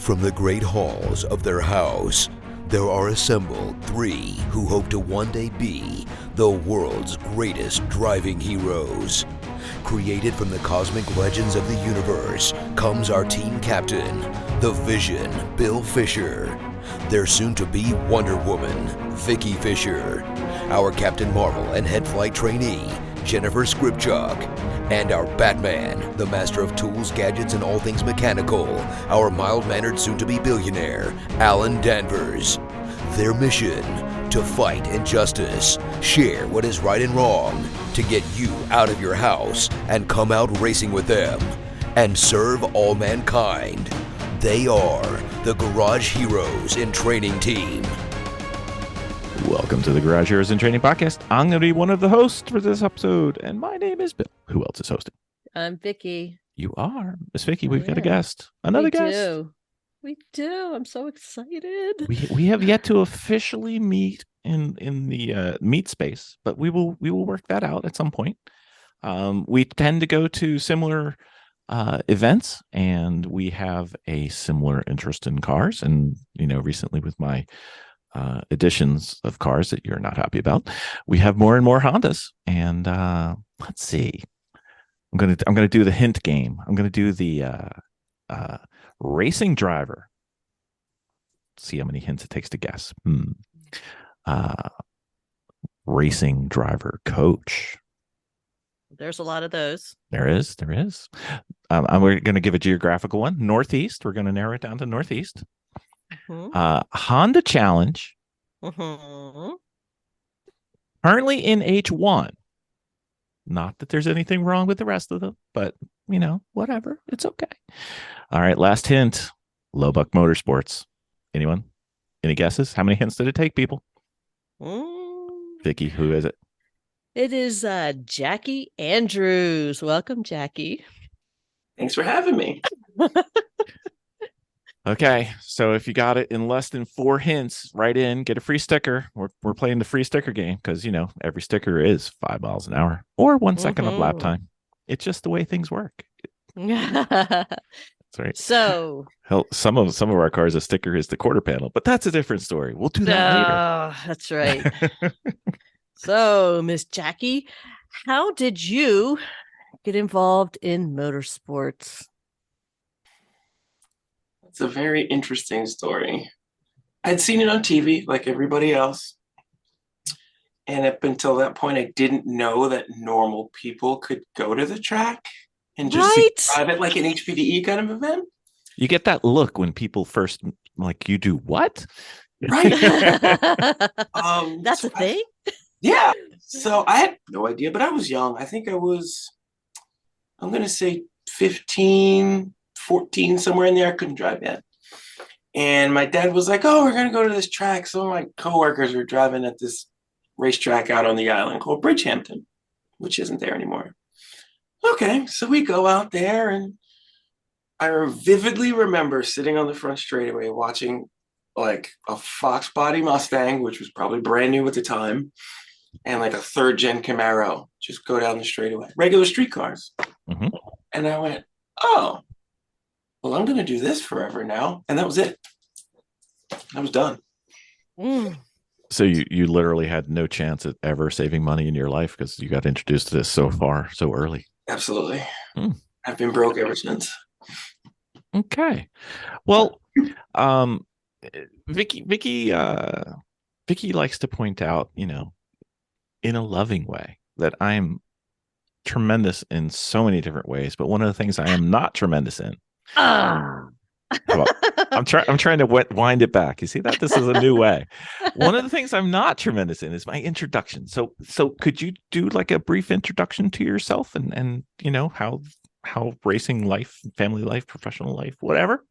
From the great halls of their house, there are assembled three who hope to one day be the world's greatest driving heroes. Created from the cosmic legends of the universe comes our team captain, the Vision, Bill Fisher. Their soon-to-be Wonder Woman, Vicki Fisher. Our Captain Marvel and head flight trainee, Jennifer Skripchuk. And our Batman, the master of tools, gadgets, and all things mechanical, our mild-mannered soon-to-be billionaire, Alan Danvers. Their mission, to fight injustice, share what is right and wrong, to get you out of your house and come out racing with them, and serve all mankind. They are the Garage Heroes in Training Team. Welcome to the Garage Heroes in Training Podcast. I'm going to be one of the hosts for this episode, and my name is Bill. Who else is hosting? I'm Vicki. You are. Miss Vicki, we've got a guest. Another guest. We do. I'm so excited. We have yet to officially meet in the meet space, but we will work that out at some point. We tend to go to similar events, and we have a similar interest in cars. And recently with my editions of cars that you're not happy about, we have more and more Hondas. And let's see, I'm gonna do the hint game. I'm gonna do the racing driver. See how many hints it takes to guess. Racing driver coach. There's a lot of those. There is. We're going to give a geographical one. Northeast. We're going to narrow it down to Northeast. Mm-hmm. Honda Challenge. Mm-hmm. Currently in H1. Not that there's anything wrong with the rest of them, but whatever. It's okay. All right. Last hint. Lowbuck Motorsports. Anyone? Any guesses? How many hints did it take, people? Vicki, who is it? It is Jackie Andrews. Welcome, Jackie. Thanks for having me. Okay, so if you got it in less than 4 hints, write in, get a free sticker. We're playing the free sticker game because every sticker is 5 miles an hour or 1 second of lap time. It's just the way things work. That's right. So some of our cars, a sticker is the quarter panel, but that's a different story. We'll do that later. That's right. So, Miss Jackie, how did you get involved in motorsports? It's a very interesting story. I'd seen it on TV like everybody else. And up until that point, I didn't know that normal people could go to the track and just drive it like an HPDE kind of event. You get that look when people first, like, you do what? Right. That's a thing? Yeah. So I had no idea, but I was young. I think I'm going to say 15, 14, somewhere in there. I couldn't drive yet. And my dad was like, oh, we're going to go to this track. Some of my coworkers are driving at this racetrack out on the island called Bridgehampton, which isn't there anymore. Okay. So we go out there, and I vividly remember sitting on the front straightaway watching like a Fox body Mustang, which was probably brand new at the time, and like a 3rd gen Camaro just go down the straightaway, regular street cars. Mm-hmm. And I went, oh, well, I'm going to do this forever now. And that was it. I was done. So you literally had no chance at ever saving money in your life because you got introduced to this so early. Absolutely. I've been broke ever since. Okay. Well, Vicki likes to point out, in a loving way, that I'm tremendous in so many different ways, but one of the things I am not tremendous in. I'm trying to wind it back. You see that? This is a new way. One of the things I'm not tremendous in is my introduction. So could you do like a brief introduction to yourself and how racing life, family life, professional life, whatever?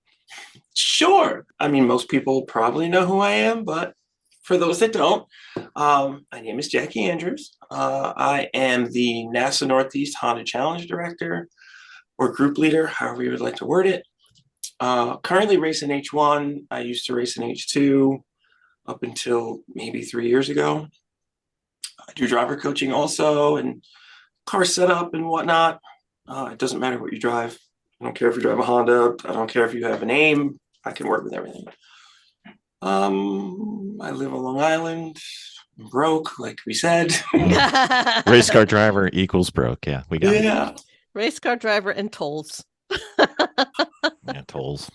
Sure. I mean, most people probably know who I am, but for those that don't, my name is Jackie Andrews. I am the NASA Northeast Honda Challenge Director or Group Leader, however you would like to word it. Currently race in H1. I used to race in H2 up until maybe 3 years ago. I do driver coaching also and car setup and whatnot. It doesn't matter what you drive. I don't care if you drive a Honda. I don't care if you have a name. I can work with everything. I live on Long Island. I'm broke, like we said. Race car driver equals broke. Yeah, we got it. Yeah. Race car driver and tolls. Yeah, tolls.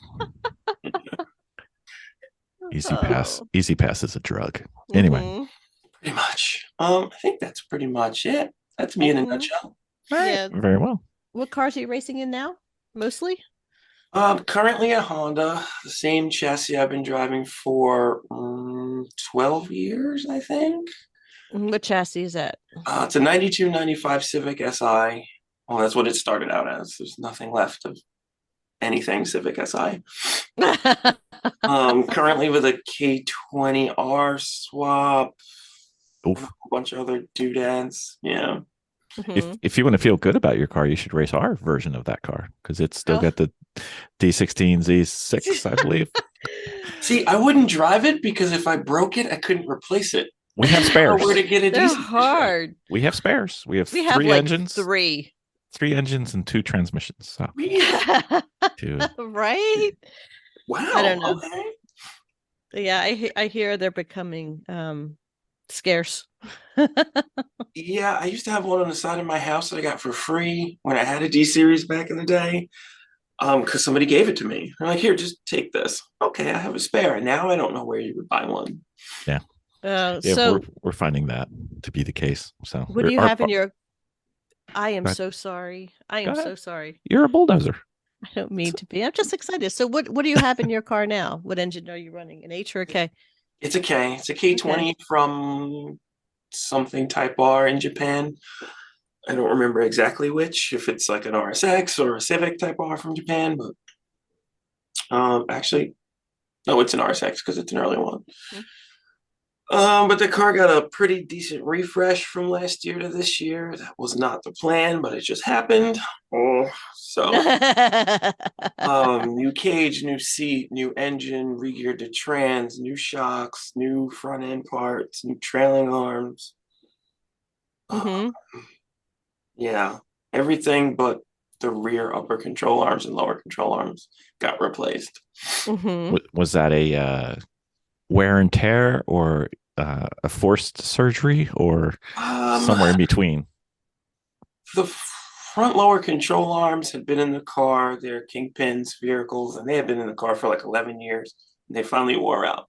Oh. Easy pass is a drug. Anyway. Mhm. Pretty much. I think that's pretty much it. That's me in a Mhm. nutshell. All right. Yeah. Very well. What cars are you racing in now? Mostly? Currently a Honda, the same chassis I've been driving for 12 years, I think. What chassis is that? It's a 92, 95 Civic Si. Well, that's what it started out as. There's nothing left of anything Civic Si. Currently with a K20R swap, Oof. a bunch of other doodads. Yeah. Mhm. If you want to feel good about your car, you should race our version of that car because it's still Oh. got the D16 Z6, I believe. See, I wouldn't drive it because if I broke it, I couldn't replace it. We have Or spares. where to get a They're decent hard. We have spares. We have We have three like engines, 3. 3 engines and 2 transmissions. So two. Right? Wow. I don't know. Okay. Yeah, I hear they're becoming scarce. Yeah, I used to have one on the side of my house that I got for free when I had a D series back in the day. Because somebody gave it to me. I'm like, here, just take this. Okay, I have a spare. Now I don't know where you would buy one. Yeah. Yeah, So we're finding that to be the case. So what do you have in your I am Go ahead. so sorry. I Go am ahead. so sorry. You're a bulldozer. I don't mean to be. I'm just excited. So what do you have in your car now? What engine are you running? An H or a K? It's a K. It's a K20 from something Type R in Japan. I don't remember exactly which, if it's like an RSX or a Civic Type R from Japan, but actually, no, it's an RSX because it's an early one. But the car got a pretty decent refresh from last year to this year. That was not the plan, but it just happened. So new cage, new seat, new engine, re-geared to trans, new shocks, new front end parts, new trailing arms. Mhm. Yeah, everything but the rear upper control arms and lower control arms got replaced. Mhm. Was that a wear and tear or a forced surgery or somewhere in between? The front lower control arms had been in the car. They're Kingpin's vehicles, and they had been in the car for like 11 years. And they finally wore out.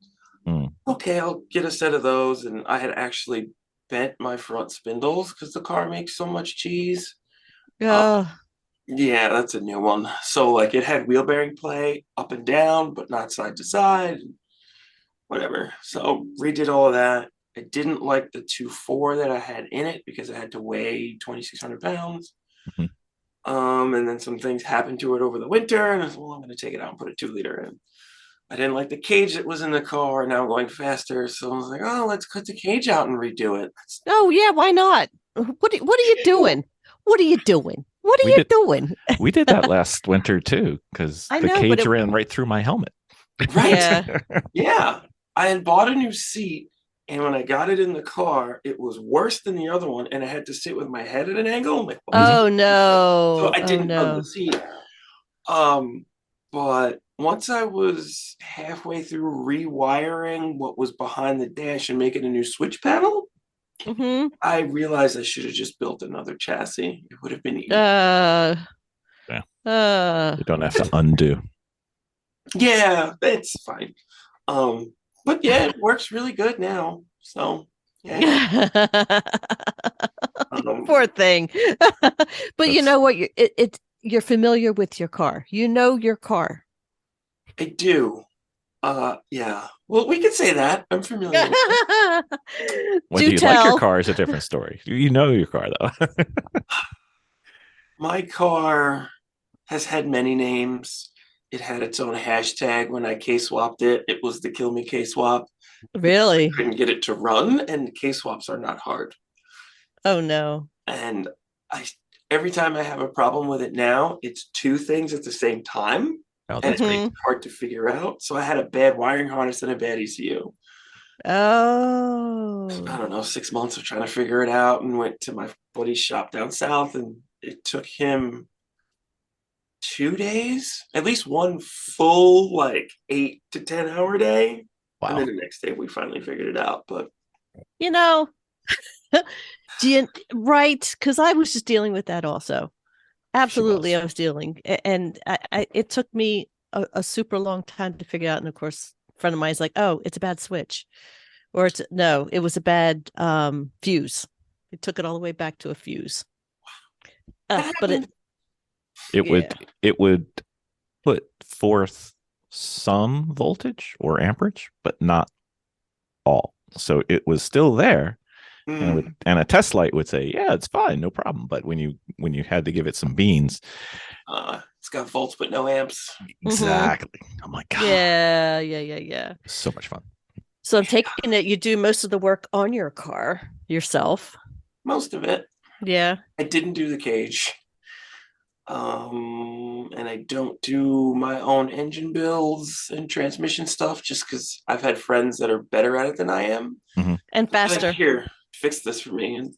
Okay, I'll get a set of those. And I had actually bent my front spindles because the car makes so much cheese. Oh. Yeah, that's a new one. So like it had wheel bearing play up and down, but not side to side. Whatever. So redid all of that. I didn't like the 2.4 that I had in it because it had to weigh 2,600 pounds. Mhm. And then some things happened to it over the winter, and I said, well, I'm going to take it out and put a 2-liter in. I didn't like the cage that was in the car, and now I'm going faster. So I was like, oh, let's cut the cage out and redo it. Oh yeah, why not? What are you doing? What are you doing? What are We you did- doing? We did that last winter too because I the know, but cage ran right through my helmet. Right. Yeah. Yeah. I had bought a new seat, and when I got it in the car, it was worse than the other one, and I had to sit with my head at an angle. I'm like, Oh no. So I Oh didn't love no. the seat. But once I was halfway through rewiring what was behind the dash and making a new switch panel, Mhm. I realized I should have just built another chassis. It would have been easy. Yeah. Uh. You don't have to undo. Yeah, it's fine. But yeah, it works really good now. So yeah. Poor thing. But you That's- know what? You're familiar with your car. You know your car. I do. Yeah. Well, we could say that. I'm familiar with it. Whether Do you like your tell. car is a different story. You know your car though. My car has had many names. It had its own hashtag when I K-swapped it. It was the Kill Me K-swap. Really? Couldn't get it to run, and K-swaps are not hard. Oh no. And every time I have a problem with it now, it's 2 things at the same time. Oh, And that's it's great. hard to figure out. So I had a bad wiring harness and a bad ECU. Oh. I don't know, 6 months of trying to figure it out, and went to my buddy's shop down south, and it took him 2 days, at least one full like 8 to 10 hour day. Wow. And then the next day we finally figured it out. But You know, right? Because I was just dealing with that also. Absolutely, I was dealing, and it took me a super long time to figure out. And of course, a friend of mine is like, "Oh, it's a bad switch," or it's no, it was a bad fuse. It took it all the way back to a fuse. But it would put forth some voltage or amperage, but not all. So it was still there. And a test light would say, yeah, it's fine, no problem. But when you had to give it some beans, it's got volts but no amps. Exactly. Oh my god. Yeah. So much fun. So I'm taking it you do most of the work on your car yourself. Most of it. Yeah. I didn't do the cage. And I don't do my own engine builds and transmission stuff just because I've had friends that are better at it than I am. And faster. Like, here, fix this for me and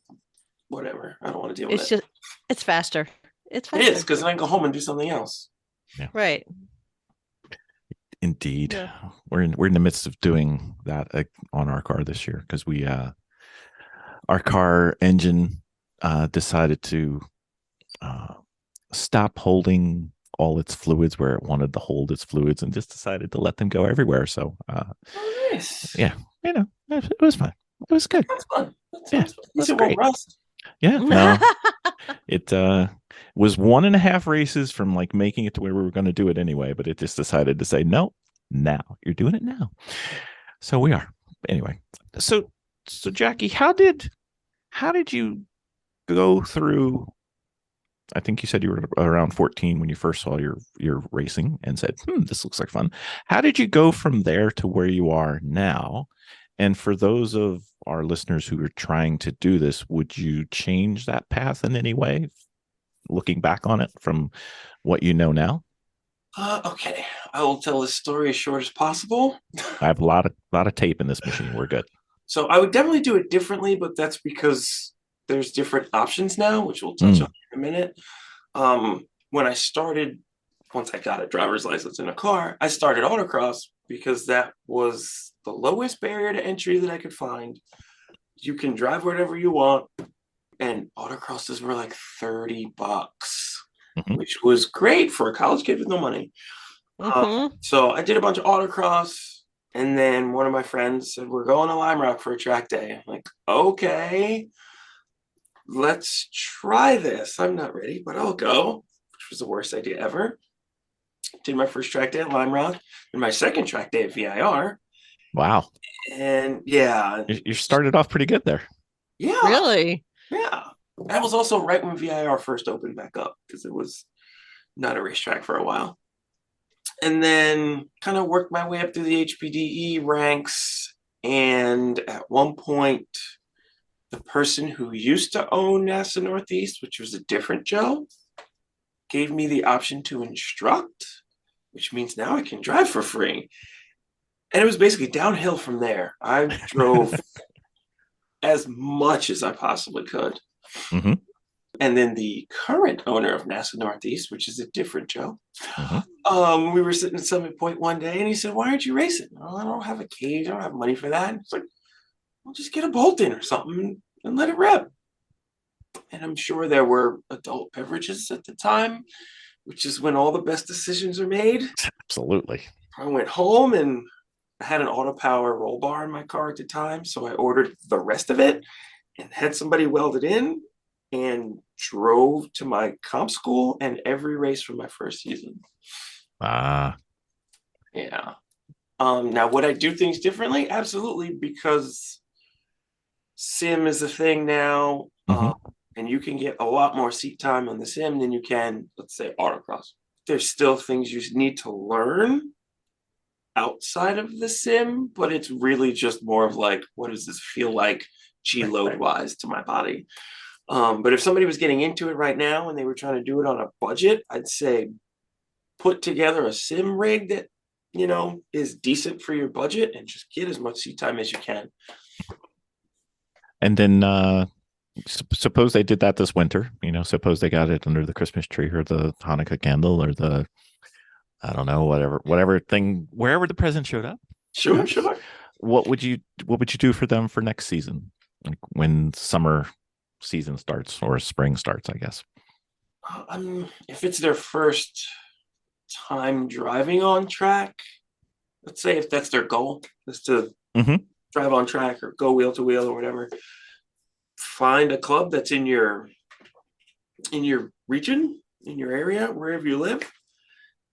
whatever. I don't want to deal with it. It's faster. It is because I can go home and do something else. Yeah. Right. Indeed. Yeah. We're in the midst of doing that on our car this year because we our car engine decided to stop holding all its fluids where it wanted to hold its fluids and just decided to let them go everywhere. So nice. Yeah, it was fun. It was good. That's fun. It was great. Rust. Yeah, no, it was 1.5 races from like making it to where we were going to do it anyway, but it just decided to say, no, now you're doing it now. So we are anyway. So Jackie, how did you go through? I think you said you were around 14 when you first saw your racing and said, this looks like fun. How did you go from there to where you are now? And for those of our listeners who are trying to do this, would you change that path in any way, looking back on it from what you know now? Okay. I will tell this story as short as possible. I have a lot of tape in this machine. We're good. So I would definitely do it differently, but that's because there's different options now, which we'll touch on in a minute. When I started, once I got a driver's license in a car, I started autocross because that was the lowest barrier to entry that I could find. You can drive whatever you want, and autocrosses were like $30, which was great for a college kid with no money. So I did a bunch of autocross, and then one of my friends said, we're going to Lime Rock for a track day. I'm like, okay. Let's try this. I'm not ready, but I'll go, which was the worst idea ever. Did my first track day at Lime Rock and my second track day at VIR. Wow. And yeah. You started off pretty good there. Yeah. Really? Yeah. That was also right when VIR first opened back up because it was not a racetrack for a while. And then kind of worked my way up through the HPDE ranks. And at one point, the person who used to own NASA Northeast, which was a different Joe, gave me the option to instruct, which means now I can drive for free. And it was basically downhill from there. I drove as much as I possibly could. And then the current owner of NASA Northeast, which is a different Joe, we were sitting at Summit Point one day and he said, why aren't you racing? Oh, I don't have a cage. I don't have money for that. And it's like, well, just get a bolt in or something and let it rip. And I'm sure there were adult beverages at the time, which is when all the best decisions are made. Absolutely. I went home and I had an auto power roll bar in my car at the time. So I ordered the rest of it and had somebody weld it in and drove to my comp school and every race from my first season. Yeah. Now, would I do things differently? Absolutely, because sim is a thing now, and you can get a lot more seat time on the sim than you can, let's say, autocross. There's still things you need to learn outside of the sim, but it's really just more of like, what does this feel like G-load wise to my body? But if somebody was getting into it right now and they were trying to do it on a budget, I'd say put together a sim rig that, is decent for your budget and just get as much seat time as you can. And then suppose they did that this winter, suppose they got it under the Christmas tree or the Hanukkah candle or the, I don't know, whatever thing, wherever the present showed up. Sure, sure. What would you do for them for next season, like when summer season starts or spring starts, I guess? If it's their first time driving on track, let's say if that's their goal, is to drive on track or go wheel to wheel or whatever, find a club that's in your region, in your area, wherever you live,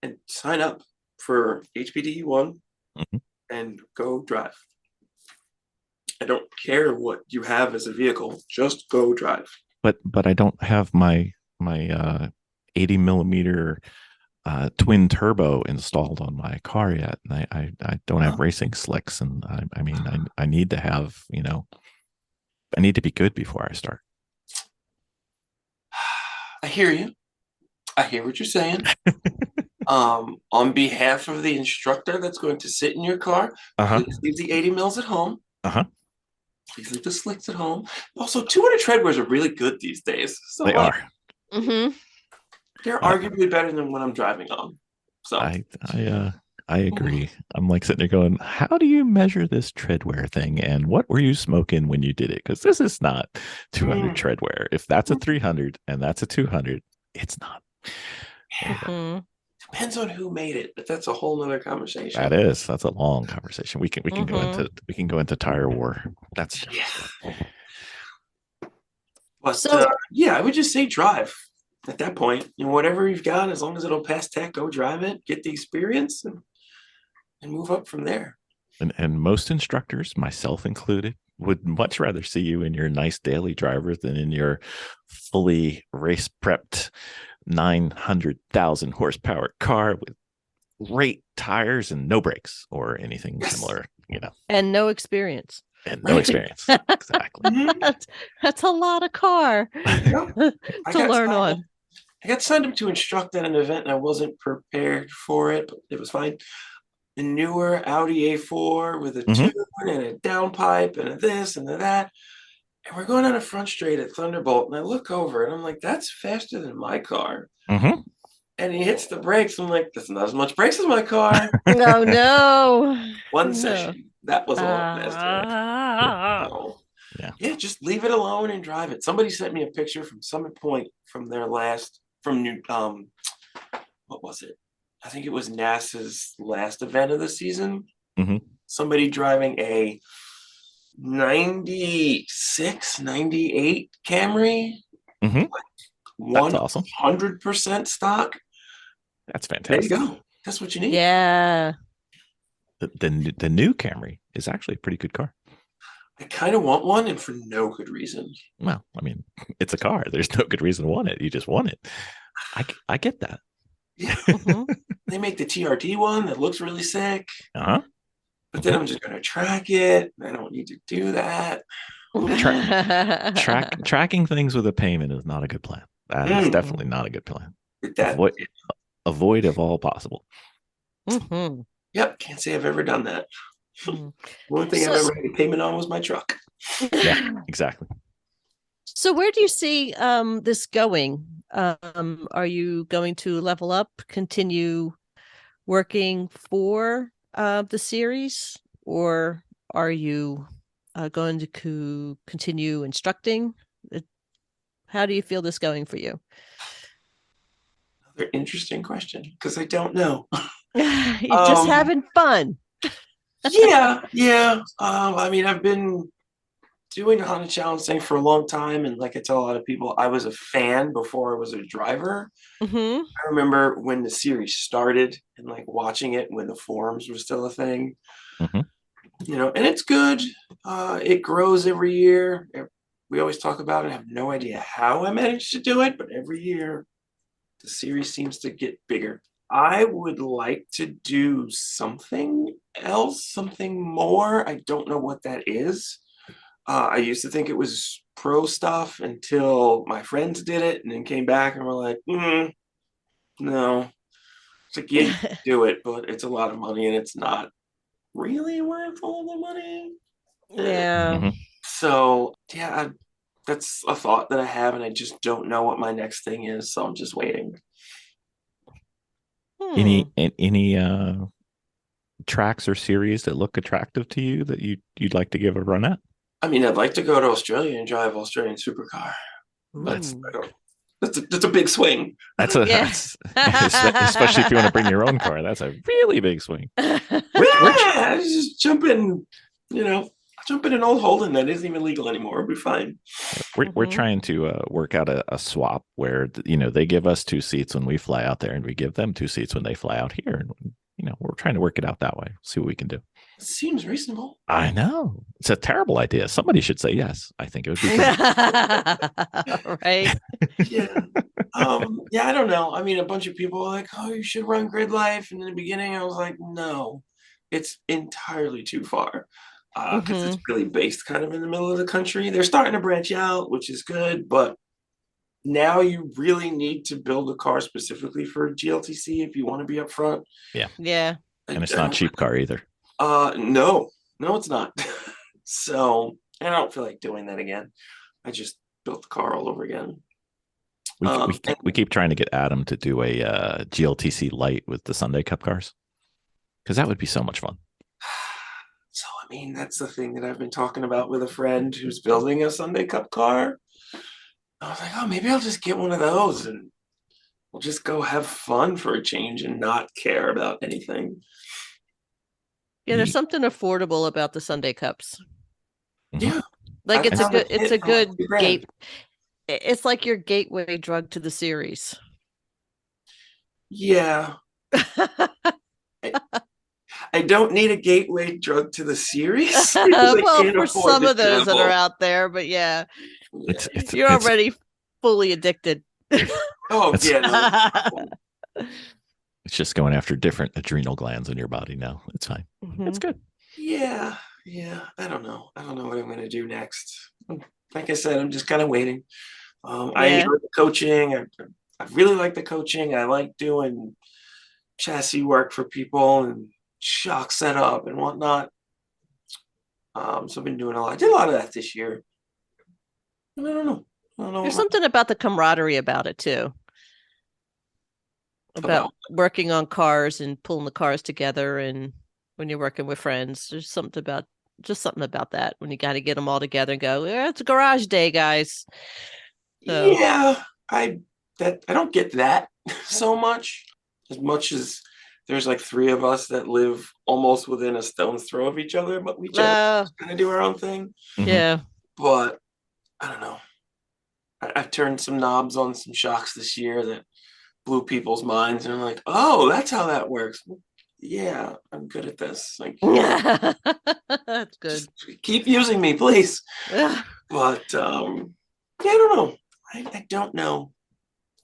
and sign up for HPD one and go drive. I don't care what you have as a vehicle, just go drive. But I don't have my 80 millimeter twin turbo installed on my car yet, and I don't have racing slicks, and I need to have, I need to be good before I start. I hear you. I hear what you're saying. On behalf of the instructor that's going to sit in your car, please leave the 80 mils at home. Please leave the slicks at home. Also, 200 treadwears are really good these days. So they are. They're arguably better than what I'm driving on. So I agree. I'm like sitting there going, how do you measure this treadwear thing? And what were you smoking when you did it? Because this is not 200 treadwear. If that's a 300 and that's a 200, it's not. Depends on who made it, but that's a whole nother conversation. That's a long conversation. We can go into tire war. That's but I would just say drive at that point. Whatever you've got, as long as it'll pass tech, go drive it, get the experience, and move up from there. And most instructors, myself included, would much rather see you in your nice daily driver than in your fully race prepped 900,000 horsepower car with great tires and no brakes or anything similar, and no experience. Exactly. That's a lot of car to learn on. I got signed up to instruct at an event and I wasn't prepared for it, but it was fine. A newer Audi A4 with a tune and a downpipe and a this and a that. And we're going on a front straight at Thunderbolt, and I look over and I'm like, that's faster than my car. And he hits the brakes. I'm like, that's not as much brakes as my car. No. One session. That was a lot faster. So, yeah, just leave it alone and drive it. Somebody sent me a picture from Summit Point from their what was it? I think it was NASA's last event of the season. Somebody driving a 96, 98 Camry. That's awesome. 100% stock. That's fantastic. There you go. That's what you need. Yeah. The new Camry is actually a pretty good car. I kind of want one, and for no good reason. Well, I mean, it's a car. There's no good reason to want it. You just want it. I get that. Yeah. They make the TRD one that looks really sick. But then I'm just going to track it. I don't need to do that. Tracking things with a payment is not a good plan. That is definitely not a good plan. Avoid if all possible. Yep, can't say I've ever done that. One thing I've ever had a payment on was my truck. Yeah, exactly. So where do you see this going? Are you going to level up, continue working for the series, or are you going to continue instructing? How do you feel this going for you? Another interesting question, because I don't know. You're just having fun. Yeah. I mean, I've been doing the Honda Challenge thing for a long time, and like I tell a lot of people, I was a fan before I was a driver. I remember when the series started and like watching it when the forums were still a thing. And it's good. It grows every year. We always talk about it. I have no idea how I managed to do it, but every year the series seems to get bigger. I would like to do something else, something more. I don't know what that is. I used to think it was pro stuff until my friends did it and then came back and were like, no. It's like, you do it, but it's a lot of money and it's not really worth all the money. Yeah. So, yeah, that's a thought that I have, and I just don't know what my next thing is, so I'm just waiting. Any tracks or series that look attractive to you that you'd like to give a run at? I mean, I'd like to go to Australia and drive Australian supercar. Ooh. That's a big swing. That's a Yeah. especially if you want to bring your own car. That's a really big swing. Yeah, just jump in, jump in an old Holden that isn't even legal anymore. We'll be fine. We're trying to work out a swap where they give us 2 seats when we fly out there, and we give them 2 seats when they fly out here, and we're trying to work it out that way. See what we can do. It seems reasonable. I know it's a terrible idea. Somebody should say yes. I think it would be good. Right. Yeah. Yeah, I don't know. I mean, a bunch of people are like, oh, you should run Grid Life. And in the beginning, I was like, no, it's entirely too far. Because it's really based kind of in the middle of the country. They're starting to branch out, which is good, but now you really need to build a car specifically for GLTC if you want to be up front. Yeah. And it's not a cheap car either. No, it's not. So I don't feel like doing that again. I just built the car all over again. We keep trying to get Adam to do a GLTC light with the Sunday Cup cars, because that would be so much fun. So, I mean, that's the thing that I've been talking about with a friend who's building a Sunday Cup car. I was like, oh, maybe I'll just get one of those and we'll just go have fun for a change and not care about anything. Yeah, there's something affordable about the Sunday Cups. Yeah. Like it's a good gate. It's like your gateway drug to the series. Yeah. I don't need a gateway drug to the series. Well, for some of those that are out there, but yeah, you're already fully addicted. Oh, yeah. No. It's just going after different adrenal glands in your body now. It's fine. It's good. Yeah. I don't know what I'm going to do next. Like I said, I'm just kind of waiting. I enjoy the coaching. I really like the coaching. I like doing chassis work for people and shock setup and whatnot. So I've been doing a lot. I did a lot of that this year. And I don't know. There's something about the camaraderie about it too. About working on cars and pulling the cars together, and when you're working with friends, there's something about that when you got to get them all together and go, it's a garage day, guys. So. Yeah, I don't get that so much as there's like 3 of us that live almost within a stone's throw of each other, but we just kind of do our own thing. Yeah. But I don't know. I've turned some knobs on some shocks this year that blew people's minds, and I'm like, oh, that's how that works. Yeah, I'm good at this. Like, that's good. Just keep using me, please. But I don't know. I don't know.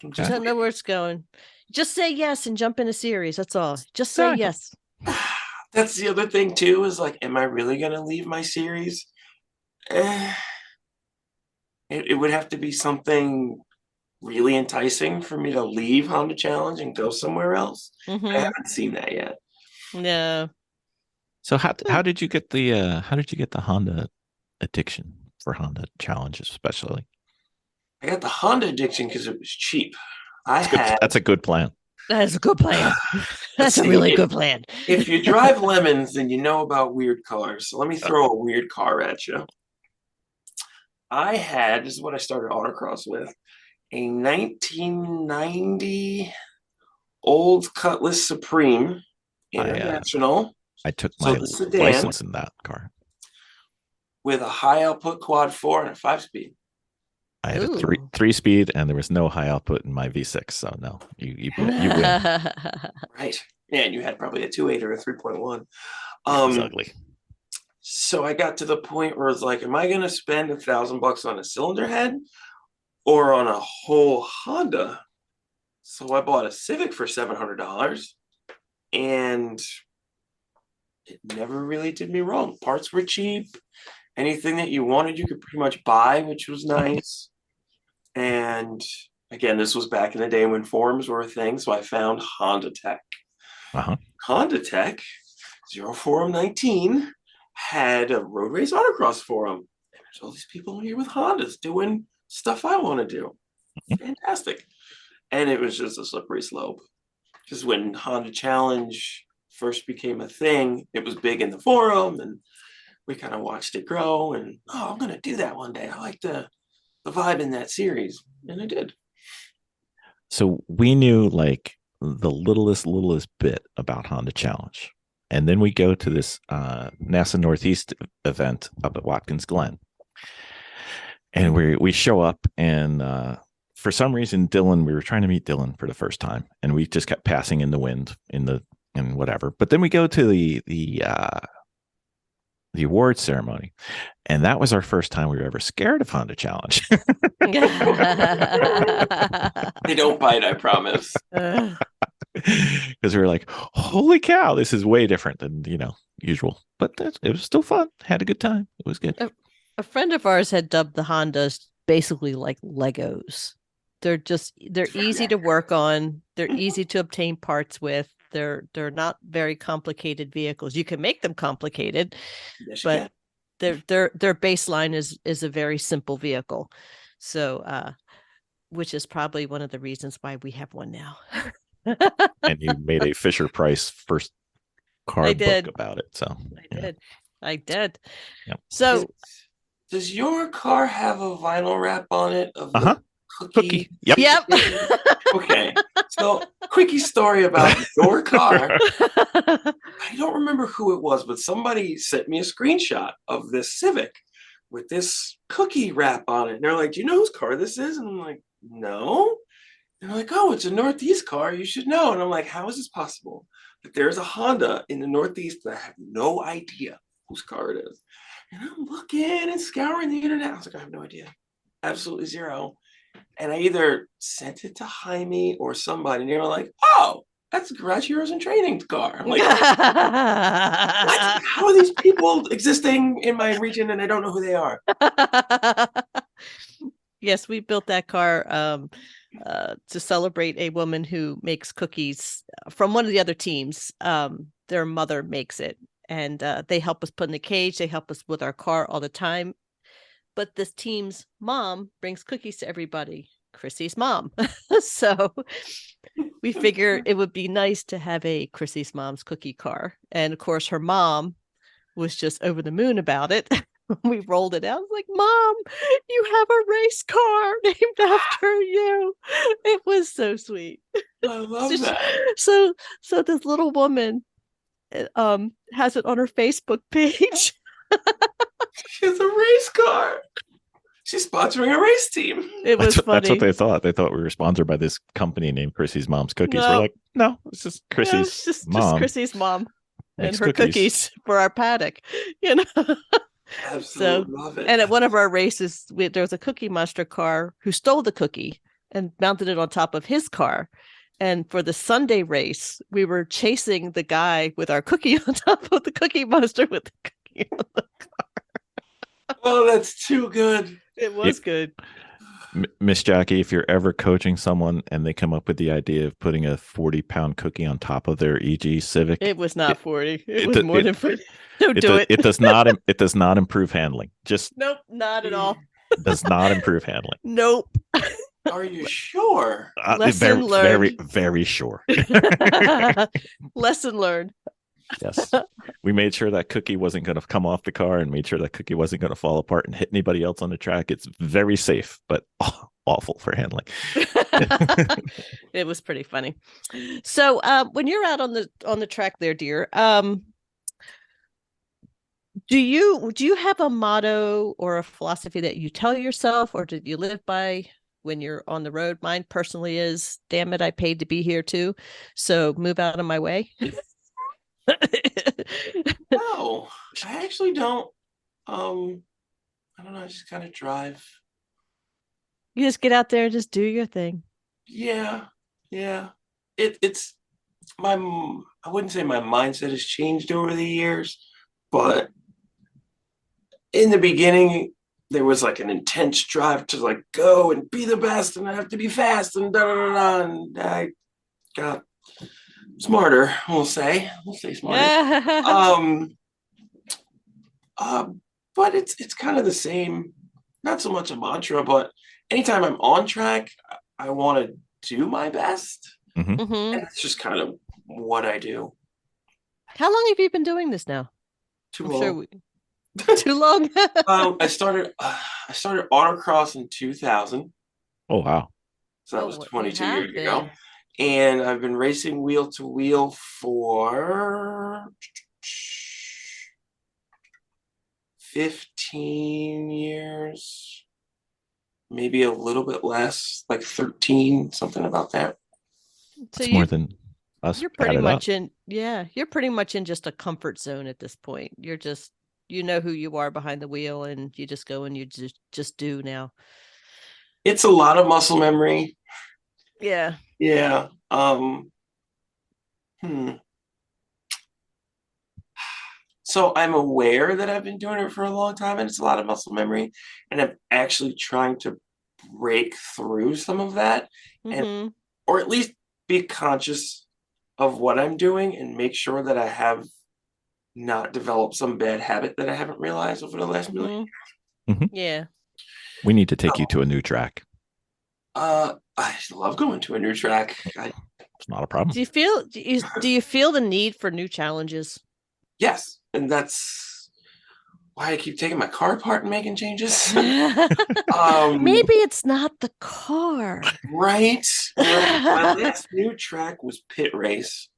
I don't know where it's going. Just say yes and jump in a series. That's all. Just say yes. That's the other thing too, is like, am I really going to leave my series? It would have to be something really enticing for me to leave Honda Challenge and go somewhere else. I haven't seen that yet. No. So how did you get the Honda addiction for Honda Challenge especially? I got the Honda addiction because it was cheap. That's a good plan. That is a good plan. That's a really good plan. If you drive lemons, then you know about weird cars. So let me throw a weird car at you. This is what I started autocross with, a 1990 old Cutlass Supreme International. I took my license in that car. With a high output quad 4 and a 5-speed. I had a 3-speed, and there was no high output in my V6. So no, you win. Right. Yeah, and you had probably a 2.8 or a 3.1. It was ugly. So I got to the point where it's like, am I going to spend $1,000 on a cylinder head or on a whole Honda? So I bought a Civic for $700, and it never really did me wrong. Parts were cheap. Anything that you wanted, you could pretty much buy, which was nice. And again, this was back in the day when forums were a thing. So I found Honda Tech. Honda Tech 0419 had a road race autocross forum. there's all these people here with Hondas doing stuff I want to do. Fantastic. And it was just a slippery slope. Because when Honda Challenge first became a thing, it was big in the forum, and we kind of watched it grow. And I'm going to do that one day. I like the vibe in that series, and I did. So we knew like the littlest bit about Honda Challenge, and then we go to this NASA Northeast event up at Watkins Glen, and we show up, and for some reason, we were trying to meet Dylan for the first time, and we just kept passing in the wind and whatever. But then we go to the award ceremony, and that was our first time we were ever scared of Honda Challenge. They don't bite, I promise. Because we were like, holy cow, this is way different than usual. But it was still fun. Had a good time. It was good. A friend of ours had dubbed the Hondas basically like Legos. They're easy to work on. They're easy to obtain parts with. They're not very complicated vehicles. You can make them complicated, Yes, but their baseline is a very simple vehicle. So, which is probably one of the reasons why we have one now. And you made a Fisher Price first card book about it. So I did. Yep. So, does your car have a vinyl wrap on it of the cookie? Yep. Okay. So, quickie story about your car. I don't remember who it was, but somebody sent me a screenshot of this Civic with this cookie wrap on it. And they're like, do you know whose car this is? And I'm like, no. And they're like, oh, it's a Northeast car. You should know. And I'm like, how is this possible? But there's a Honda in the Northeast that I have no idea whose car it is. And I'm looking and scouring the internet. I was like, I have no idea. Absolutely zero. And I either sent it to Jaime or somebody, and they're like, oh, that's a Garage Heroes in Training car. I'm like, what? How are these people existing in my region and I don't know who they are? Yes, we built that car to celebrate a woman who makes cookies from one of the other teams. Their mother makes it, and they help us put in the cage. They help us with our car all the time. But this team's mom brings cookies to everybody, Chrissy's mom. So we figure it would be nice to have a Chrissy's mom's cookie car. And of course, her mom was just over the moon about it. We rolled it out. I was like, Mom, you have a race car named after you. It was so sweet. I love that. So this little woman has it on her Facebook page. She has a race car. She's sponsoring a race team. It was funny. That's what they thought. They thought we were sponsored by this company named Chrissy's Mom's Cookies. No. We're like, no, it's just Chrissy's mom. Just Chrissy's mom and her cookies. cookies for our paddock. Absolutely love it. And at one of our races, there was a Cookie Monster car who stole the cookie and mounted it on top of his car. And for the Sunday race, we were chasing the guy with our cookie on top of the Cookie Monster with the cookie on the car. Oh, that's too good. It was good. Miss Jackie, if you're ever coaching someone and they come up with the idea of putting a 40-pound cookie on top of their EG Civic, it was not 40. It was more than 40. Don't do it. It does not improve handling. Just nope, not at all. Does not improve handling. Nope. Are you sure? Lesson learned. Very, very sure. Lesson learned. Yes. We made sure that cookie wasn't going to come off the car and made sure that cookie wasn't going to fall apart and hit anybody else on the track. It's very safe, but awful for handling. It was pretty funny. So when you're out on the track there, dear, do you have a motto or a philosophy that you tell yourself, or do you live by when you're on the road? Mine personally is, damn it, I paid to be here too, so move out of my way. No, I actually don't. I don't know. I just kind of drive. You just get out there and just do your thing. Yeah. It's my. I wouldn't say my mindset has changed over the years, but in the beginning, there was like an intense drive to like go and be the best, and I have to be fast, and da da da da. And I got smarter. We'll say smarter. but it's kind of the same. Not so much a mantra, but anytime I'm on track, I want to do my best. Mhm. And it's just kind of what I do. How long have you been doing this now? Too I'm long. sure too long. I started autocross in 2000, Oh wow. so that Oh, was you 22 have years ago. been. And I've been racing wheel to wheel for 15 years, maybe a little bit less, like 13, something about that. So It's more than us. you're pretty added up. much in, yeah, you're pretty much in just a comfort zone at this point. You're just, you know who you are behind the wheel, and you just go and you just do now. It's a lot of muscle memory. Yeah. Yeah. So I'm aware that I've been doing it for a long time and it's a lot of muscle memory. And I'm actually trying to break through some of that and Mm-hmm. or at least be conscious of what I'm doing and make sure that I have not developed some bad habit that I haven't realized over the last million. Yeah. We need to take you to a new track. I love going to a new track. It's not a problem. Do you feel the need for new challenges? Yes, and that's why I keep taking my car apart and making changes. Maybe it's not the car. Right. My last new track was Pit Race.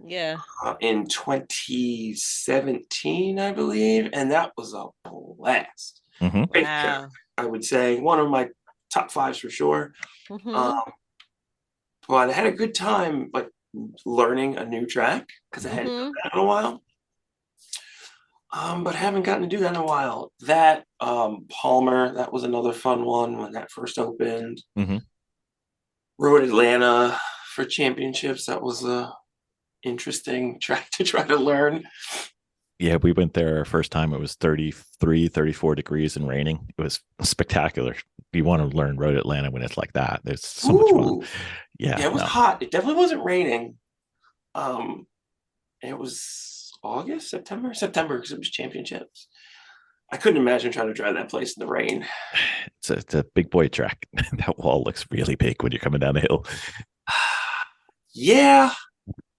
Yeah. In 2017, I believe, and that was a blast. Mhm. Great track, I would say one of my top fives for sure. Mm-hmm. But I had a good time, like learning a new track because I hadn't done that in a while. But haven't gotten to do that in a while. That Palmer, that was another fun one when that first opened. Road Atlanta for championships. That was a interesting track to try to learn. Yeah, we went there our first time. It was 33, 34 degrees and raining. It was spectacular. You want to learn Road Atlanta when it's like that. It's so much fun. Yeah, it was hot. It definitely wasn't raining. It was September because it was championships. I couldn't imagine trying to drive that place in the rain. It's a big boy track. That wall looks really big when you're coming down the hill. Yeah,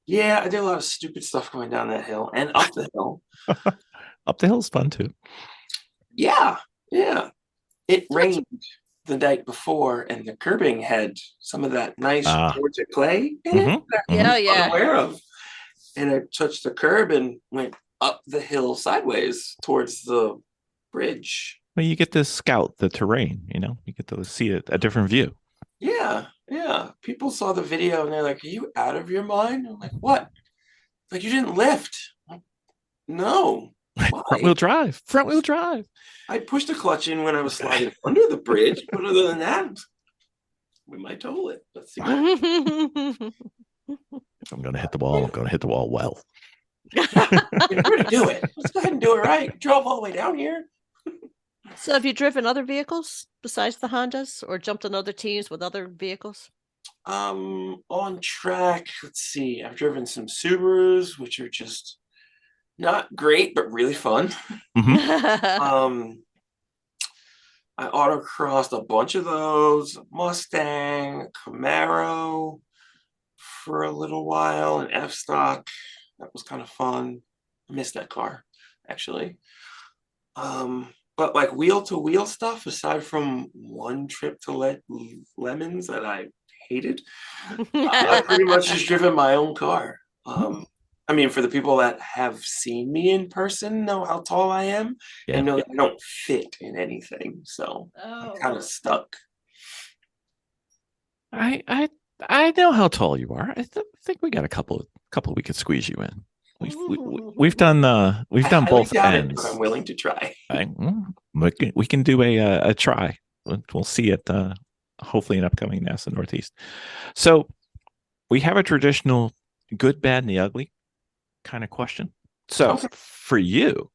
I did a lot of stupid stuff going down that hill and up the hill. Up the hill's fun too. Yeah. It rained the night before, and the curbing had some of that nice Georgia clay in it. Yeah. Unaware of, and I touched the curb and went up the hill sideways towards the bridge. Well, you get to scout the terrain. You get to see a different view. Yeah. People saw the video and they're like, "Are you out of your mind?" I'm like, "What? Like you didn't lift?" Like, no. Why? Front wheel drive. I pushed the clutch in when I was sliding under the bridge, but other than that, we might total it. Let's see. If I'm going to hit the wall, I'm going to hit the wall well. If we're going to do it, let's go ahead and do it right. Drove all the way down here. So have you driven other vehicles besides the Hondas or jumped on other teams with other vehicles? On track, let's see. I've driven some Subarus, which are just not great, but really fun. I autocrossed a bunch of those, Mustang, Camaro for a little while, an F-Stock. That was kind of fun. I missed that car, actually. But like wheel-to-wheel stuff, aside from one trip to Lemons that I hated, I've pretty much just driven my own car. I mean, for the people that have seen me in person, know how tall I am, and know that I don't fit in anything. So I'm kind of stuck. I know how tall you are. I think we got a couple we could squeeze you in. We've done both ends. But I'm willing to try. We can do a try. We'll see it hopefully in upcoming NASA Northeast. So we have a traditional good, bad, and the ugly kind of question. So for you,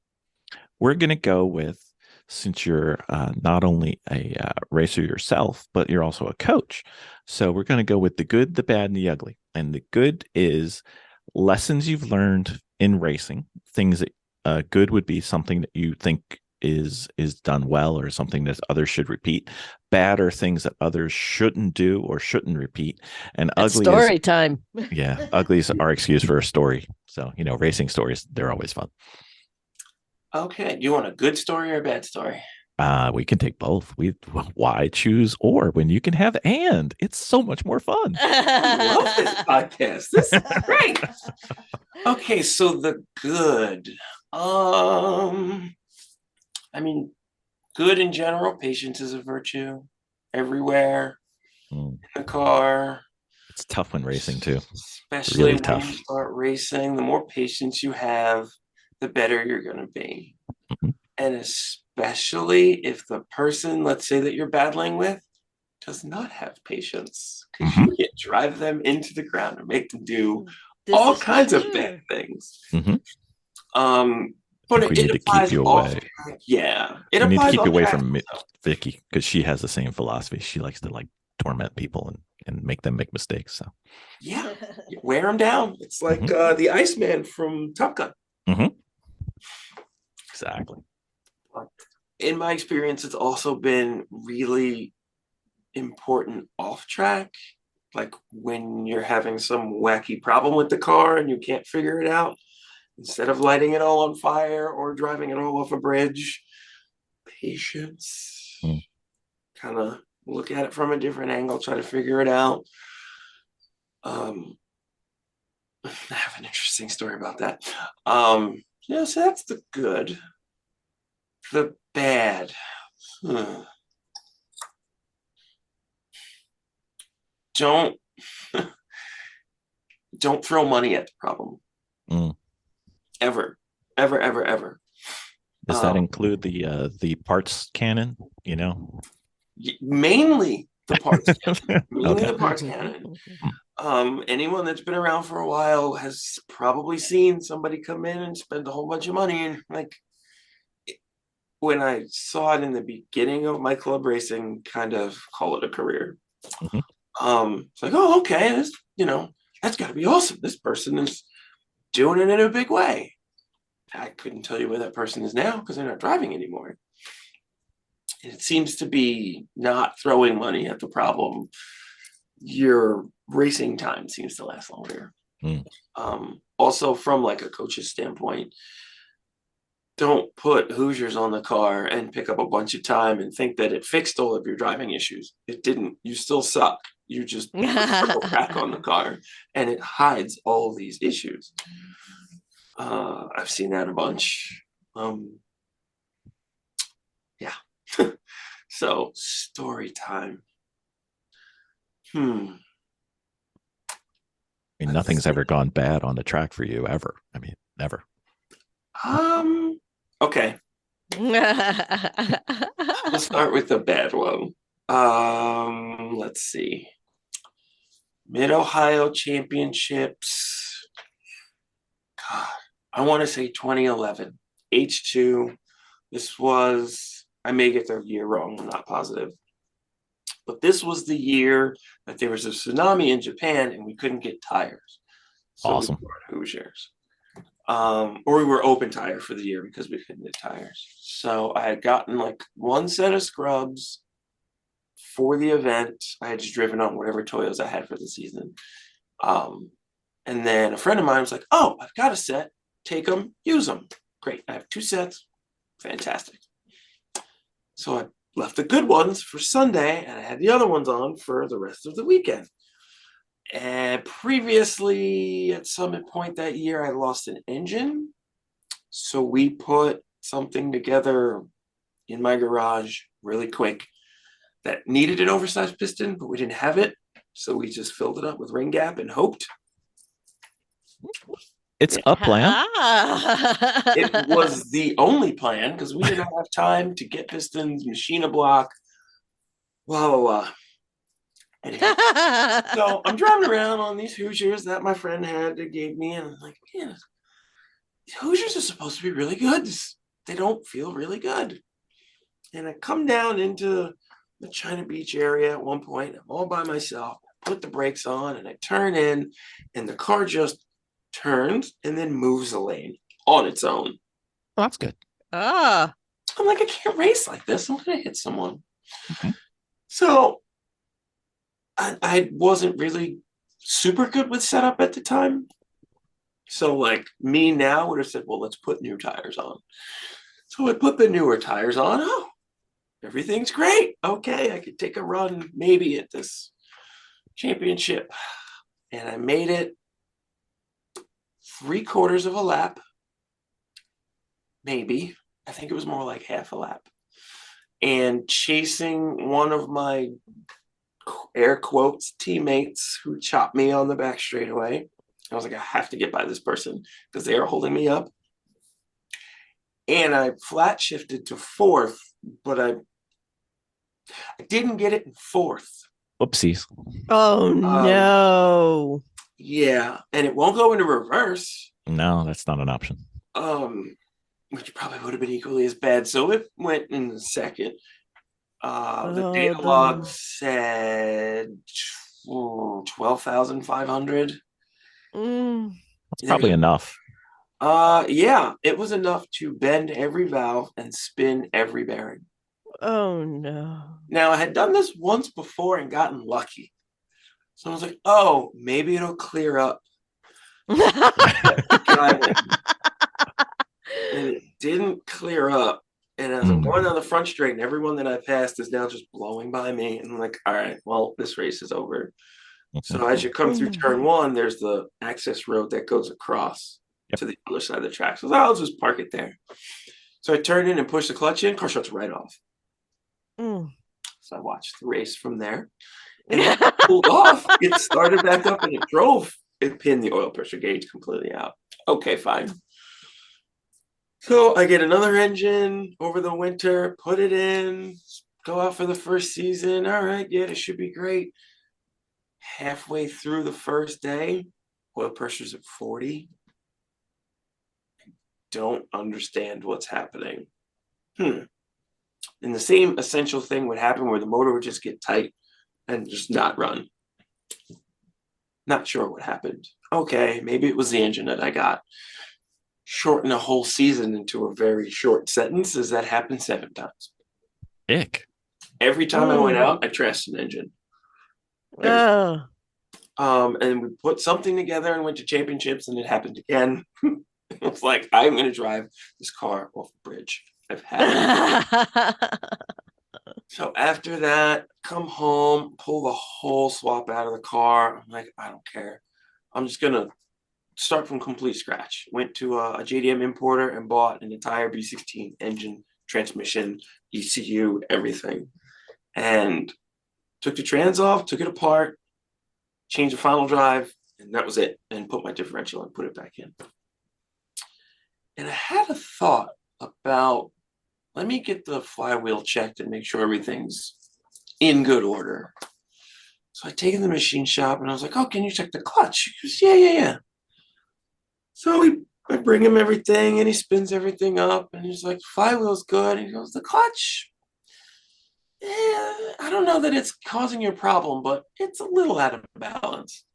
we're going to go with, since you're not only a racer yourself, but you're also a coach. So we're going to go with the good, the bad, and the ugly. And the good is lessons you've learned in racing. Things that good would be something that you think is done well or something that others should repeat. Bad are things that others shouldn't do or shouldn't repeat. And That's ugly story is, time. yeah, ugly is our excuse for a story. So, racing stories, they're always fun. Okay. You want a good story or a bad story? We can take both. Why choose or when you can have and? It's so much more fun. I love this podcast. This is great. Okay, so the good. I mean, good in general. Patience is a virtue everywhere in the car. It's tough when racing too. Especially Really when tough. you start racing, the more patience you have, the better you're going to be. Mhm. And especially if the person, let's say that you're battling with, does not have patience, because Mhm. you can drive them into the ground and make them do This all is kinds of true. bad things. Mhm. But think we it need to keep applies you off away. track. Yeah, it We need to applies keep you off away track, from so. Vicki because she has the same philosophy. She likes to torment people and make them make mistakes. So Yeah, you wear them down. It's like the Iceman from Top Gun. Exactly. In my experience, it's also been really important off track. Like when you're having some wacky problem with the car and you can't figure it out, instead of lighting it all on fire or driving it all off a bridge, patience. Kind of look at it from a different angle, try to figure it out. I have an interesting story about that. Yeah, so that's the good. The bad. Don't don't throw money at the problem. Ever. Ever, ever, ever. Does that include the parts cannon? Mainly the parts cannon. Mainly Okay. the parts cannon. Anyone that's been around for a while has probably seen somebody come in and spend a whole bunch of money. And like when I saw it in the beginning of my club racing, kind of call it a career. It's like, oh, okay, this, that's got to be awesome. This person is doing it in a big way. I couldn't tell you where that person is now because they're not driving anymore. It seems to be not throwing money at the problem. Your racing time seems to last longer. Also, from like a coach's standpoint, don't put Hoosiers on the car and pick up a bunch of time and think that it fixed all of your driving issues. It didn't. You still suck. You just put back on the car and it hides all these issues. I've seen that a bunch. Yeah. So story time. I mean, nothing's ever gone bad on the track for you ever. I mean, never. Okay. Let's start with the bad one. Let's see. Mid-Ohio Championships. God, I want to say 2011. H2. I may get the year wrong, I'm not positive. But this was the year that there was a tsunami in Japan and we couldn't get tires. So awesome. We brought Hoosiers. Or we were open tire for the year because we couldn't get tires. So I had gotten like one set of scrubs for the event. I had just driven on whatever Toyos I had for the season. And then a friend of mine was like, oh, I've got a set. Take them, use them. Great. I have 2 sets. Fantastic. So I left the good ones for Sunday and I had the other ones on for the rest of the weekend. And previously, at some point that year, I lost an engine. So we put something together in my garage really quick that needed an oversized piston, but we didn't have it. So we just filled it up with ring gap and hoped. It's a plan. It was the only plan because we did not have time to get pistons, machine a block, blah, blah, blah. Anyway, so I'm driving around on these Hoosiers that my friend gave me, and I'm like, man, these Hoosiers are supposed to be really good. They don't feel really good. And I come down into the China Beach area at one point. I'm all by myself. I put the brakes on, and I turn in, and the car just turns and then moves a lane on its own. Oh, that's good. Ah. I'm like, I can't race like this. I'm gonna hit someone. Okay. So I wasn't really super good with setup at the time. So like me now would have said, well, let's put new tires on. So I put the newer tires on. Oh, everything's great. Okay, I could take a run maybe at this championship. And I made it 3/4 of a lap. Maybe. I think it was more like half a lap. And chasing one of my air quotes teammates who chopped me on the back straightaway. I was like, I have to get by this person because they are holding me up. And I flat shifted to 4th, but I didn't get it in 4th. Whoopsies. Oh no. Yeah, and it won't go into reverse. No, that's not an option. Which probably would have been equally as bad. So it went in the 2nd. The data log said 12,500. That's probably enough. Yeah, it was enough to bend every valve and spin every bearing. Oh no. Now, I had done this once before and gotten lucky. So I was like, oh, maybe it'll clear up. Driving. And it didn't clear up. And as I'm going down the front straight, and everyone that I passed is now just blowing by me. And I'm like, all right, well, this race is over. So as you come through turn 1, there's the access road that goes across to the other side of the track. So I'll just park it there. So I turned in and pushed the clutch in, car shuts right off. So I watched the race from there. And it pulled off. It started back up and it drove. It pinned the oil pressure gauge completely out. Okay, fine. So I get another engine over the winter, put it in, go out for the first season. All right, yeah, it should be great. Halfway through the first day, oil pressure's at 40. I don't understand what's happening. And the same essential thing would happen where the motor would just get tight and just not run. Not sure what happened. Okay, maybe it was the engine that I got. Shorten a whole season into a very short sentence, as that happened 7 times. Ick. Every time I went out, I trashed an engine. Oh. And we put something together and went to championships, and it happened again. It was like, I'm going to drive this car off the bridge. I've had it. So after that, come home, pull the whole swap out of the car. I'm like, I don't care. I'm just going to start from complete scratch. Went to a JDM importer and bought an entire B16 engine, transmission, ECU, everything. And took the trans off, took it apart, changed the final drive, and that was it. And put my differential and put it back in. And I had a thought about, let me get the flywheel checked and make sure everything's in good order. So I take it to the machine shop and I was like, oh, can you check the clutch? He goes, yeah. So I bring him everything and he spins everything up and he's like, flywheel's good. And he goes, the clutch, I don't know that it's causing you a problem, but it's a little out of balance.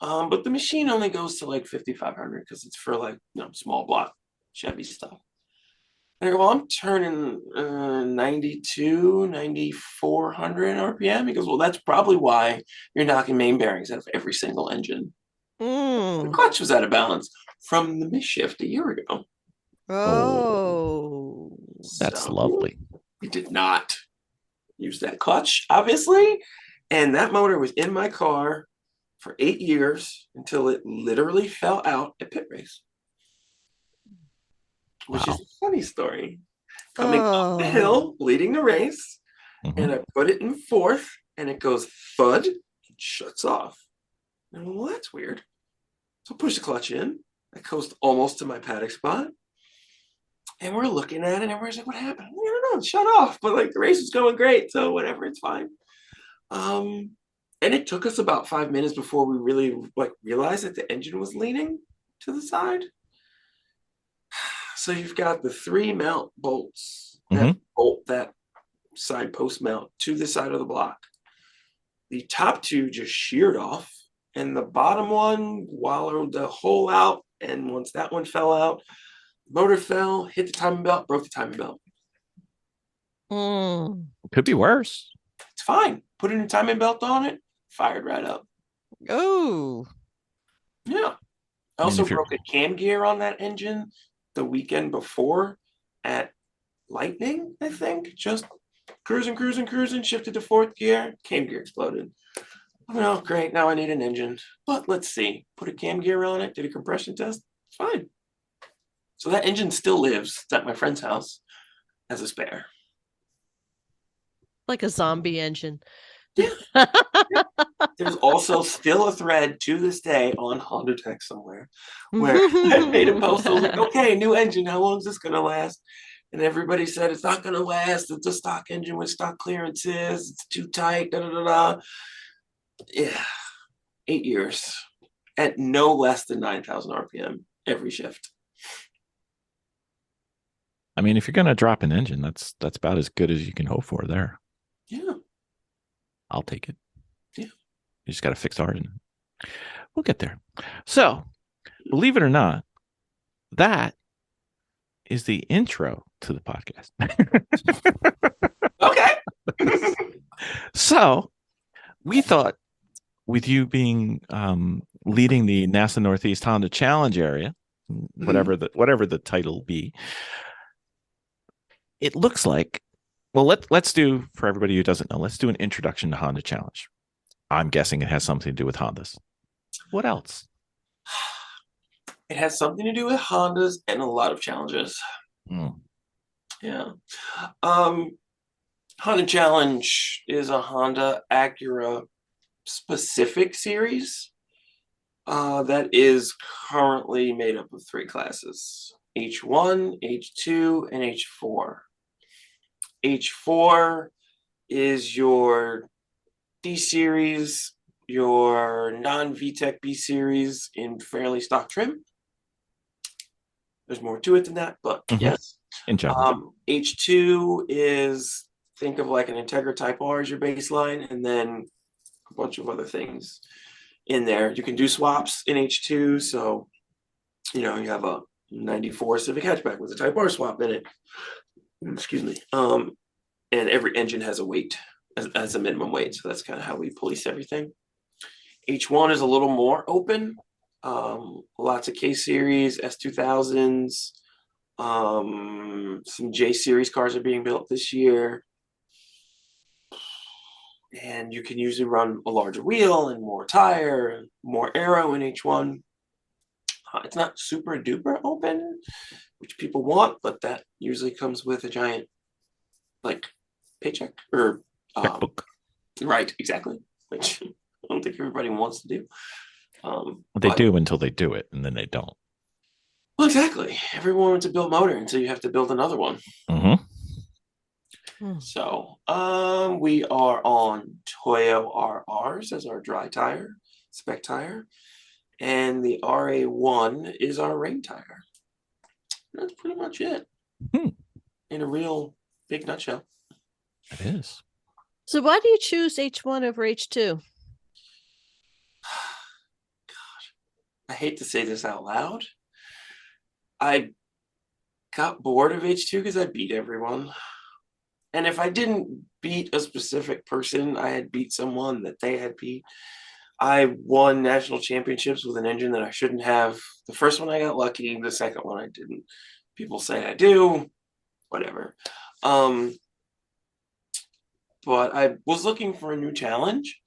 But the machine only goes to like 5,500 because it's for like small block Chevy stuff. And I go, well, I'm turning 92, 9,400 RPM. He goes, well, that's probably why you're knocking main bearings out of every single engine. The clutch was out of balance from the misshift a year ago. Oh. That's lovely. We did not use that clutch, obviously. And that motor was in my car for 8 years until it literally fell out at pit race. Which is a funny story. Coming up the hill, leading the race, and I put it in 4th, and it goes thud and shuts off. And well, that's weird. So I push the clutch in. I coast almost to my paddock spot. And we're looking at it, and everybody's like, what happened? I don't know, it shut off. But like the race was going great, so whatever, it's fine. And it took us about 5 minutes before we really realized that the engine was leaning to the side. So you've got the 3 mount bolts that bolt that side post mount to the side of the block. The top 2 just sheared off, and the bottom one wallowed the hole out. And once that one fell out, the motor fell, hit the timing belt, broke the timing belt. Mm. Could be worse. It's fine. Put a new timing belt on it, fired right up. Oh. Yeah. I I mean, also if you're broke a cam gear on that engine the weekend before at Lightning, I think. Just cruising, shifted to fourth gear, cam gear exploded. Well, great. Now I need an engine. But let's see. Put a cam gear on it, did a compression test. It's fine. So that engine still lives. It's at my friend's house as a spare. Like a zombie engine. Yeah. There's also still a thread to this day on Honda Tech somewhere where I made a post. I was like, okay, new engine. How long is this going to last? And everybody said it's not going to last. It's a stock engine with stock clearances. It's too tight. Da, da, da, da. Yeah, 8 years at no less than 9,000 RPM every shift. I mean, if you're going to drop an engine, that's about as good as you can hope for there. Yeah. I'll take it. Yeah. You just got to fix our engine. We'll get there. So, believe it or not, that is the intro to the podcast. Okay. So, we thought with you being leading the NASA Northeast Honda Challenge area, whatever the title be, it looks like, well, let's do, for everybody who doesn't know, let's do an introduction to Honda Challenge. I'm guessing it has something to do with Hondas. What else? It has something to do with Hondas and a lot of challenges. Mm. Yeah. Honda Challenge is a Honda Acura specific series that is currently made up of 3 classes: H1, H2, and H4. H4 is your D series, your non-VTEC B series in fairly stock trim. There's more to it than that, but yes. In general. H2 is, think of like an Integra Type R as your baseline, and then a bunch of other things in there. You can do swaps in H2, so you have a 94 Civic hatchback with a Type R swap in it. Excuse me. And every engine has a weight as a minimum weight, so that's kind of how we police everything. H1 is a little more open. Lots of K series, S2000s, some J series cars are being built this year. And you can usually run a larger wheel and more tire, more aero in H1. It's not super duper open, which people want, but that usually comes with a giant paycheck or Checkbook. Right, exactly, which I don't think everybody wants to do. They do until they do it, and then they don't. Well, exactly. Everyone wants to build motor until you have to build another one. Mm-hmm. So we are on Toyo RRs as our dry tire, spec tire, and the RA1 is our rain tire. That's pretty much it in a real big nutshell. It is. So why do you choose H1 over H2? Gosh, I hate to say this out loud. I got bored of H2 because I beat everyone. And if I didn't beat a specific person, I had beat someone that they had beat. I won national championships with an engine that I shouldn't have. The first one I got lucky, the second one I didn't. People say I do, whatever. But I was looking for a new challenge,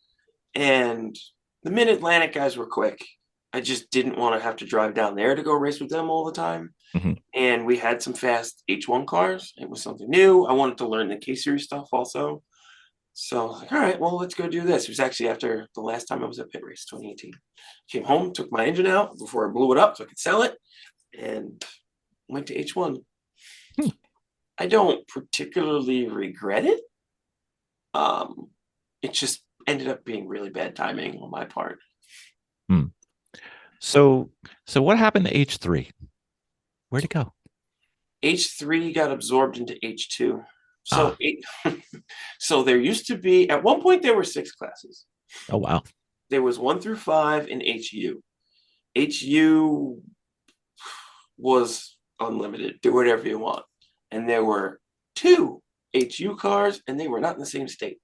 and the Mid-Atlantic guys were quick. I just didn't want to have to drive down there to go race with them all the time. Mm-hmm. And we had some fast H1 cars. It was something new. I wanted to learn the K-Series stuff also. So I was like, all right, well, let's go do this. It was actually after the last time I was at Pit Race, 2018. Came home, took my engine out before I blew it up so I could sell it, and went to H1. I don't particularly regret it. It just ended up being really bad timing on my part. So what happened to H3? Where'd it go? H3 got absorbed into H2. So so there used to be, at one point there were 6 classes. Oh wow. There was 1 through 5 in HU. HU was unlimited, do whatever you want. And there were 2 HU cars, and they were not in the same state.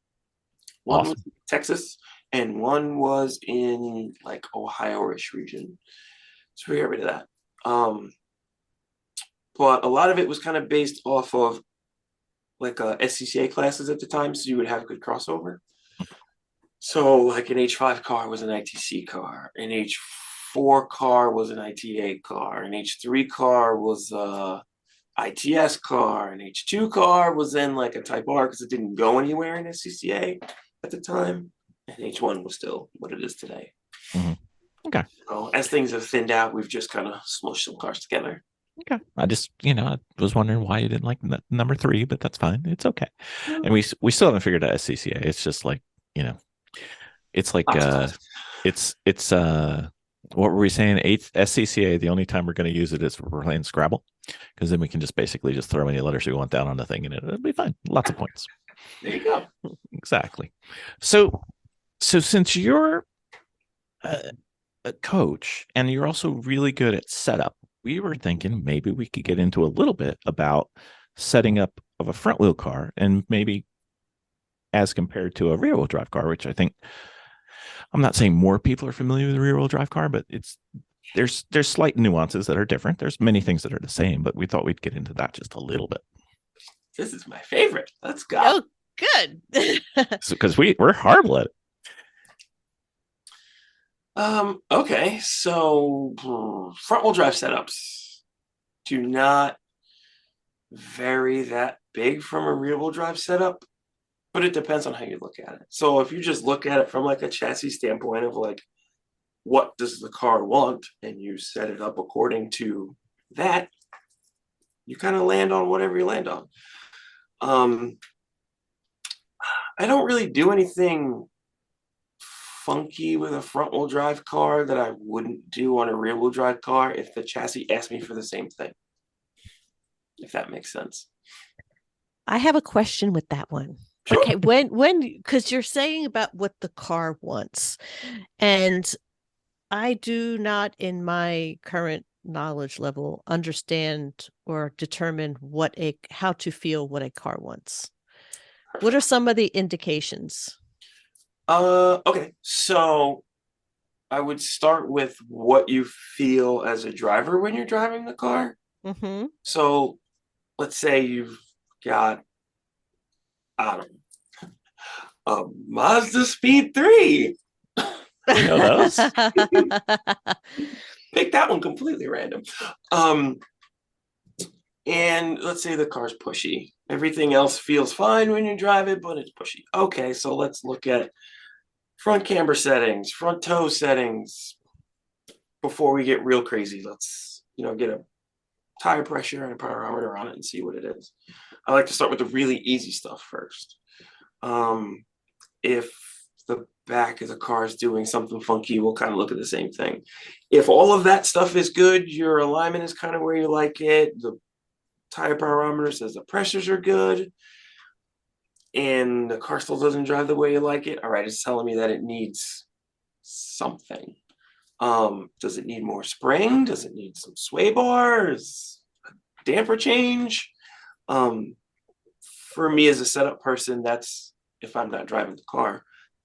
One was Awesome. in Texas, and one was in like Ohio-ish region. So we got rid of that. But a lot of it was kind of based off of like SCCA classes at the time, so you would have good crossover. So like an H5 car was an ITC car, an H4 car was an ITA car, an H3 car was ITS car, an H2 car was then like a Type R because it didn't go anywhere in SCCA at the time, and H1 was still what it is today. Mm-hmm. Okay. So as things have thinned out, we've just kind of smushed some cars together. Okay. I just, I was wondering why you didn't like number 3, but that's fine. It's okay. And we still haven't figured out SCCA. It's just like, it's like it's what were we saying? 8th SCCA. The only time we're going to use it is for playing Scrabble, because then we can just basically throw any letters we want down on the thing, and it'll be fine. Lots of points. There you go. Exactly. So since you're a coach and you're also really good at setup, we were thinking maybe we could get into a little bit about setting up of a front wheel car, and maybe as compared to a rear wheel drive car, which I think, I'm not saying more people are familiar with a rear wheel drive car, but there's slight nuances that are different. There's many things that are the same, but we thought we'd get into that just a little bit. This is my favorite. Let's go. Oh, good. Because we're horrible at it. Okay, so front wheel drive setups do not vary that big from a rear wheel drive setup, but it depends on how you look at it. So if you just look at it from like a chassis standpoint of like, what does the car want, and you set it up according to that, you kind of land on whatever you land on. I don't really do anything funky with a front wheel drive car that I wouldn't do on a rear wheel drive car if the chassis asked me for the same thing, if that makes sense. I have a question with that one. Sure. Okay, because you're saying about what the car wants, and I do not, in my current knowledge level, understand or determine how to feel what a car wants. What are some of the indications? Okay, so I would start with what you feel as a driver when you're driving the car. Mm-hmm. So let's say you've got, I don't know, a Mazda Speed 3. You know those? Pick that one completely random. And let's say the car's pushy. Everything else feels fine when you drive it, but it's pushy. Okay, so let's look at front camber settings, front toe settings. Before we get real crazy, let's get a tire pressure and a pyrometer on it and see what it is. I like to start with the really easy stuff first. If the back of the car is doing something funky, we'll kind of look at the same thing. If all of that stuff is good, your alignment is kind of where you like it, the tire pyrometer says the pressures are good, and the car still doesn't drive the way you like it, all right, it's telling me that it needs something. Does it need more spring? Does it need some sway bars? A damper change? For me as a setup person, that's, if I'm not driving the car,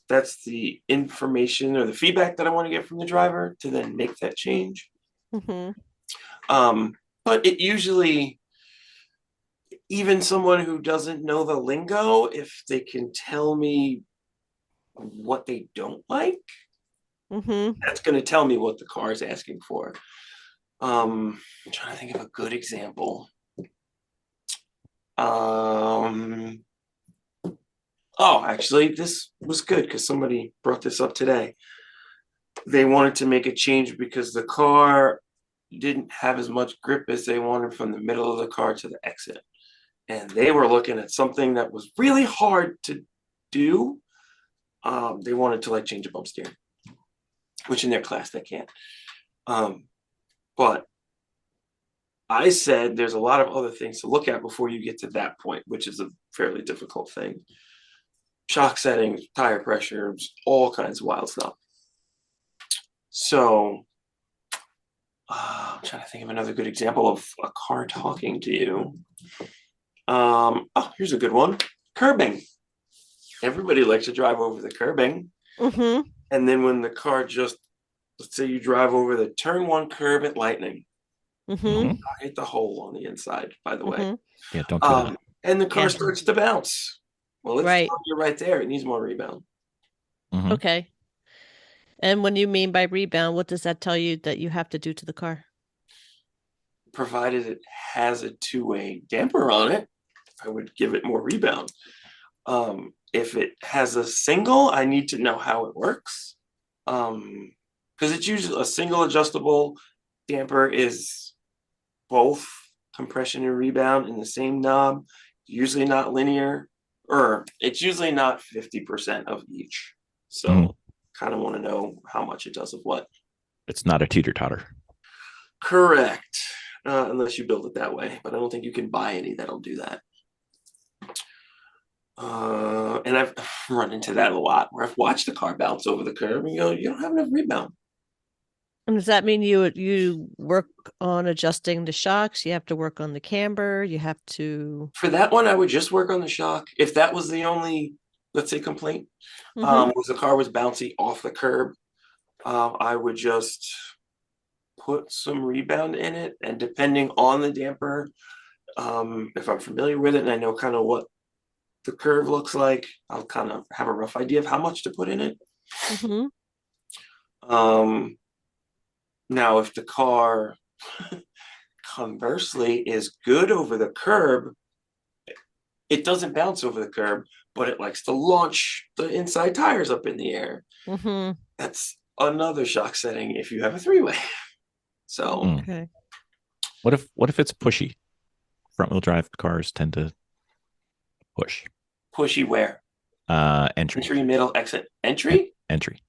that's the information or the feedback that I want to get from the driver to then make that change. Mm-hmm. But it usually, even someone who doesn't know the lingo, if they can tell me what they don't like, Mm-hmm. that's going to tell me what the car is asking for. I'm trying to think of a good example. Oh, actually, this was good because somebody brought this up today. They wanted to make a change because the car didn't have as much grip as they wanted from the middle of the car to the exit. And they were looking at something that was really hard to do. They wanted to change a bump steer, which in their class they can't. But I said there's a lot of other things to look at before you get to that point, which is a fairly difficult thing. Shock settings, tire pressures, all kinds of wild stuff. So I'm trying to think of another good example of a car talking to you. Oh, here's a good one. Curbing. Everybody likes to drive over the curbing. Mm-hmm. And then when the car just, let's say you drive over the turn one curb at lightning, Mm-hmm. I hit the hole on the inside, by the way. Mm-hmm. Yeah, don't do that. And the car Yeah. starts to bounce. Well, it's Right. telling you right there. It needs more rebound. Mhm. Okay. And when you mean by rebound, what does that tell you that you have to do to the car? Provided it has a two-way damper on it, I would give it more rebound. If it has a single, I need to know how it works. Because it's usually a single adjustable damper is both compression and rebound in the same knob, usually not linear, or it's usually not 50% of each. So kind of want to know how much it does of what. It's not a teeter-totter. Correct. Unless you build it that way, but I don't think you can buy any that'll do that. And I've run into that a lot where I've watched the car bounce over the curb and you don't have enough rebound. And does that mean you work on adjusting the shocks? You have to work on the camber. You have to. For that one, I would just work on the shock. If that was the only, let's say, complaint, Mhm. was the car was bouncy off the curb, I would just put some rebound in it. And depending on the damper, if I'm familiar with it and I know kind of what the curve looks like, I'll kind of have a rough idea of how much to put in it. Mhm. Now, if the car conversely is good over the curb, it doesn't bounce over the curb, but it likes to launch the inside tires up in the air. Mhm. That's another shock setting if you have a three-way. So Okay. What if it's pushy? Front wheel drive cars tend to push. pushy where? Entry. Entry, middle, exit, entry? Entry.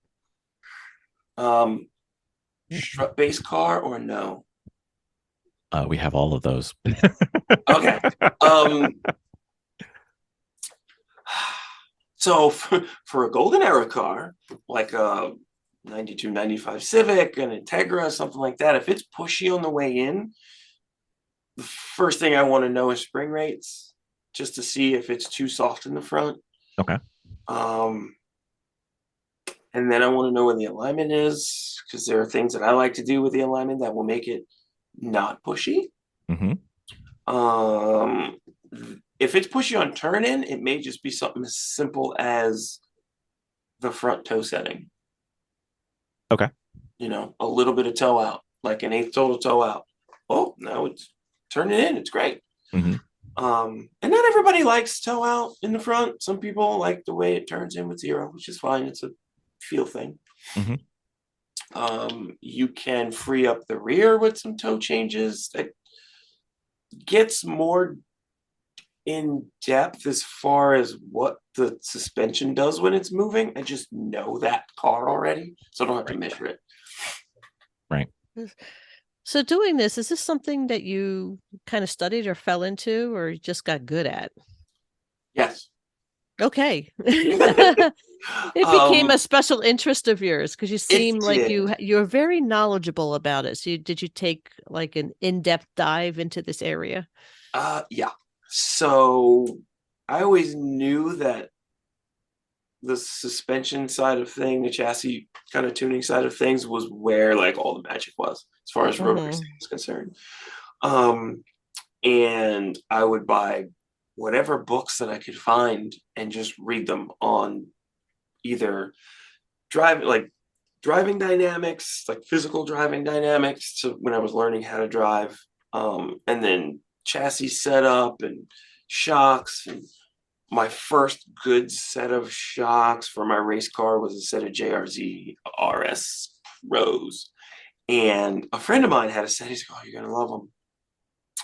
Strut base car or no? We have all of those. Okay. So for a golden era car, like a 92, 95 Civic, an Integra, something like that, if it's pushy on the way in, the first thing I want to know is spring rates, just to see if it's too soft in the front. Okay. And then I want to know where the alignment is, because there are things that I like to do with the alignment that will make it not pushy. Mm-hmm. If it's pushy on turn in, it may just be something as simple as the front toe setting. Okay. You know, a little bit of toe out, like an eighth total toe out. Oh, now it's turning in. It's great. Mm-hmm. And not everybody likes toe out in the front. Some people like the way it turns in with zero, which is fine. It's a feel thing. Mm-hmm. You can free up the rear with some toe changes. That gets more in depth as far as what the suspension does when it's moving. I just know that car already, so I don't have to measure it. Right. So doing this, is this something that you kind of studied or fell into or you just got good at? Yes. Okay. It became a special interest of yours because you seem like did. you're very knowledgeable about it. So did you take like an in-depth dive into this area? Yeah. So I always knew that the suspension side of thing, the chassis kind of tuning side of things was where like all the magic was as far as road racing is concerned. And I would buy whatever books that I could find and just read them on either driving dynamics, like physical driving dynamics, to when I was learning how to drive, and then chassis setup and shocks. And my first good set of shocks for my race car was a set of JRZ RS Pros. And a friend of mine had a set. He's like, "Oh, you're gonna love them."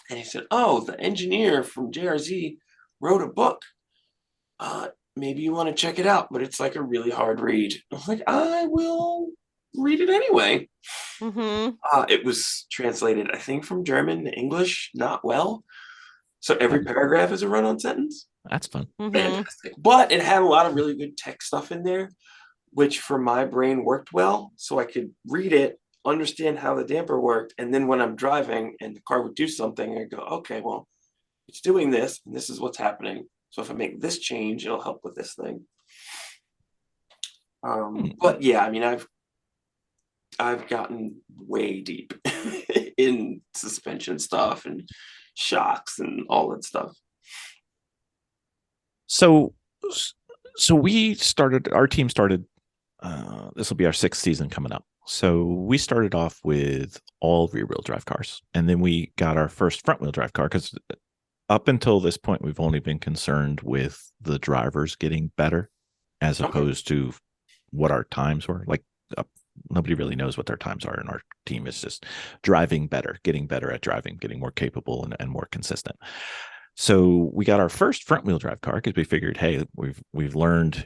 And he said, "Oh, the engineer from JRZ wrote a book. Maybe you want to check it out, but it's like a really hard read." I was like, "I will read it anyway." It was translated, I think, from German to English, not well. So every paragraph is a run-on sentence. That's fun. Fantastic. But it had a lot of really good tech stuff in there, which for my brain worked well. So I could read it, understand how the damper worked, and then when I'm driving and the car would do something, I go, "Okay, well, it's doing this, and this is what's happening. So if I make this change, it'll help with this thing. But yeah, I mean, I've gotten way deep in suspension stuff and shocks and all that stuff. So our team started, this will be our 6th season coming up. So we started off with all rear-wheel drive cars, and then we got our first front-wheel drive car, because up until this point, we've only been concerned with the drivers getting better as opposed to what our times were. Like, nobody really knows what their times are, and our team is just driving better, getting better at driving, getting more capable and more consistent. So we got our first front-wheel drive car because we figured, hey, we've learned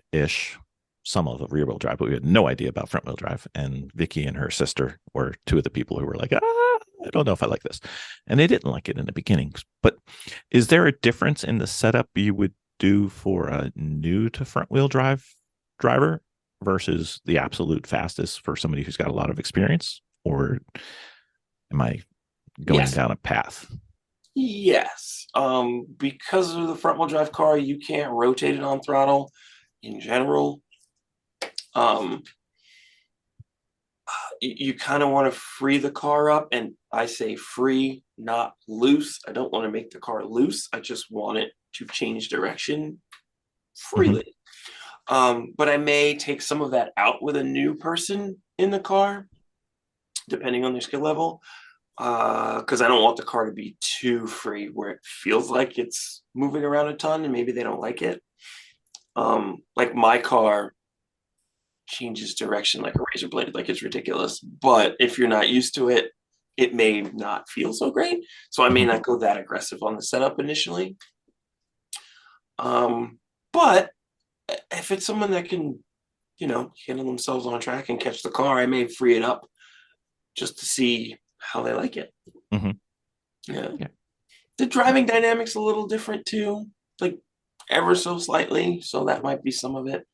some of the rear-wheel drive, but we had no idea about front-wheel drive. And Vicki and her sister were two of the people who were like, I don't know if I like this. And they didn't like it in the beginning. But is there a difference in the setup you would do for a new to front-wheel drive driver versus the absolute fastest for somebody who's got a lot of experience? Or am I going down a path? Yes. Because of the front-wheel drive car, you can't rotate it on throttle in general. You kind of want to free the car up, and I say free, not loose. I don't want to make the car loose. I just want it to change direction freely. But I may take some of that out with a new person in the car, depending on their skill level, because I don't want the car to be too free where it feels like it's moving around a ton and maybe they don't like it. Like my car changes direction like a razor blade, like it's ridiculous. But if you're not used to it, it may not feel so great. So I may not go that aggressive on the setup initially. But if it's someone that can, handle themselves on track and catch the car, I may free it up just to see how they like it. Yeah. The driving dynamics a little different too, like ever so slightly. So that might be some of it.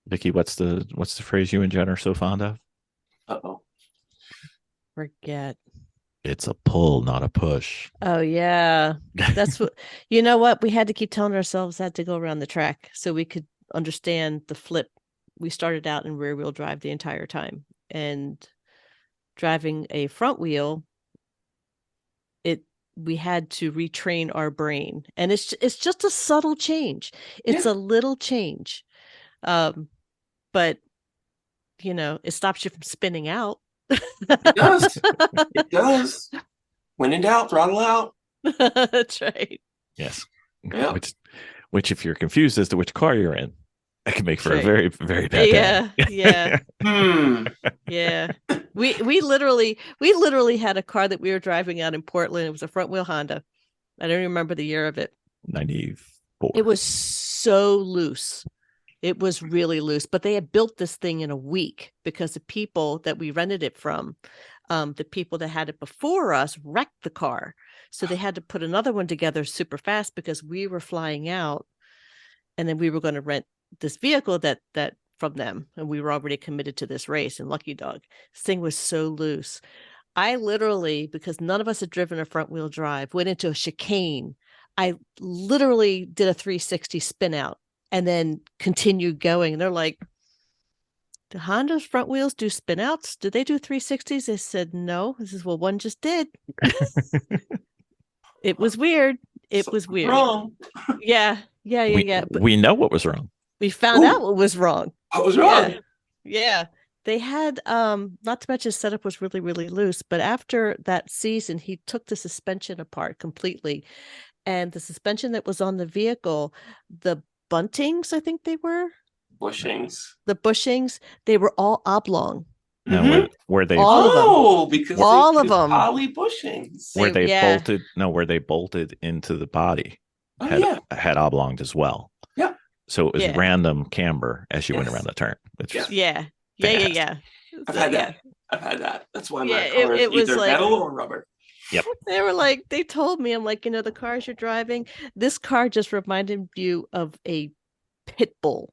Vicki, what's the phrase you and Jen are so fond of? Forget. It's a pull, not a push. Oh yeah. That's what, you know what? We had to keep telling ourselves that to go around the track so we could understand the flip. We started out in rear wheel drive the entire time, and driving a front wheel, we had to retrain our brain, and it's just a subtle change. It's a little change. But it stops you from spinning out. It does. It does. When in doubt, throttle out. That's right. Yes. Yeah. Which, if you're confused as to which car you're in, that can make for a very, very bad day. Yeah. Yeah. We literally had a car that we were driving out in Portland. It was a front wheel Honda. I don't remember the year of it. 94. It was so loose. It was really loose, but they had built this thing in a week because the people that we rented it from, the people that had it before us wrecked the car. So they had to put another one together super fast because we were flying out, and then we were going to rent this vehicle that from them. And we were already committed to this race in Lucky Dog. This thing was so loose. I literally, because none of us had driven a front wheel drive, went into a chicane. I literally did a 360 spin out and then continued going. And they're like, do Honda's front wheels do spin outs? Do they do 360s? I said, no. This is, well, one just did. It was weird. It was weird. Wrong. Yeah. But we know what was wrong. We found out what was wrong. What was wrong? Yeah. They had, not to mention his setup was really, really loose. But after that season, he took the suspension apart completely. And the suspension that was on the vehicle, the buntings, I think they were. Bushings. The bushings, they were all oblong. Now, were they all of them? Oh, because all of them poly bushings. Were they bolted? No, were they bolted into the body? Had oblonged as well. Yeah. So it was random camber as you went around the turn. Yeah. I've had that. I've had that. That's why my car is it was either like, metal or rubber. Yep. They were like, they told me, I'm like, the cars you're driving, this car just reminded you of a pit bull.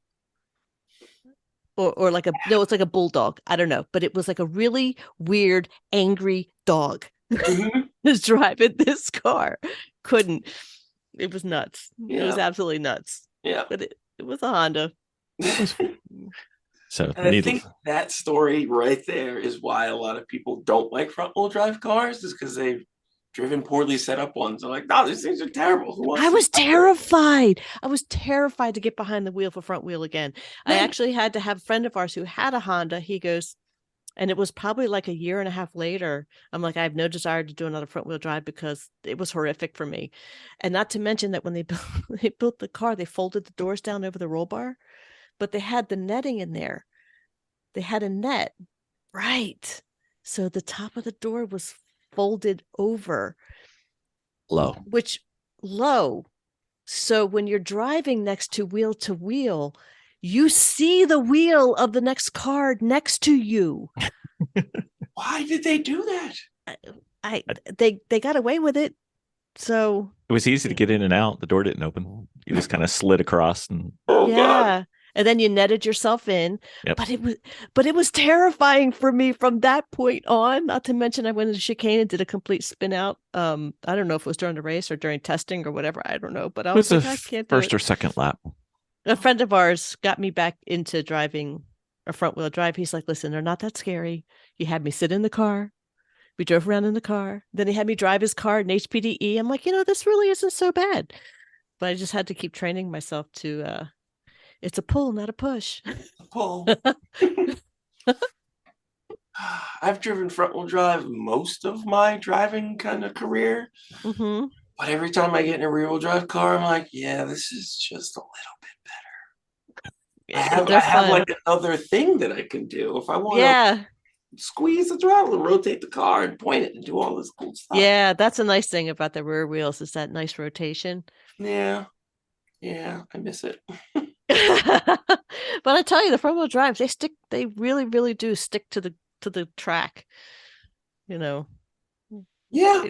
Or like it's like a bulldog. I don't know. But it was like a really weird, angry dog. is driving this car. Couldn't. It was nuts. It was Yeah. absolutely nuts. Yeah. But it was a Honda. So And I needless. think that story right there is why a lot of people don't like front wheel drive cars, is because they've driven poorly set up ones. They're like, no, these things are terrible. Who wants I to was drive them?" terrified. I was terrified to get behind the wheel for front wheel again. I Right. actually had to have a friend of ours who had a Honda. He goes, and it was probably like a year and a half later. I'm like, I have no desire to do another front wheel drive because it was horrific for me. And not to mention that when they they built the car, they folded the doors down over the roll bar, but they had the netting in there. They had a net, right? So the top of the door was folded over, Low. which low. So when you're driving next to wheel, you see the wheel of the next car next to you. Why did they do that? They got away with it. So It was easy to get in and out. The door didn't open. You just kind of slid across and Oh God. yeah. And then you netted yourself in. Yep. But it was terrifying for me from that point on. Not to mention I went into chicane and did a complete spin out. I don't know if it was during the race or during testing or whatever. I don't know. But I it was was a like, I can't do first it. or second lap. A friend of ours got me back into driving a front wheel drive. He's like, listen, they're not that scary. You had me sit in the car. We drove around in the car. Then he had me drive his car in HPDE. I'm like, this really isn't so bad. But I just had to keep training myself to it's a pull, not a push. Pull. I've driven front wheel drive most of my driving kind of career. Mm-hmm. But every time I get in a rear wheel drive car, I'm like, yeah, this is just a little bit better. I have like another thing that I can do. If I want to squeeze the throttle and rotate the car and point it and do all this cool stuff. Yeah, that's a nice thing about the rear wheels is that nice rotation. Yeah. I miss it. But I tell you, the front wheel drives, they really, really do stick to the track. Yeah,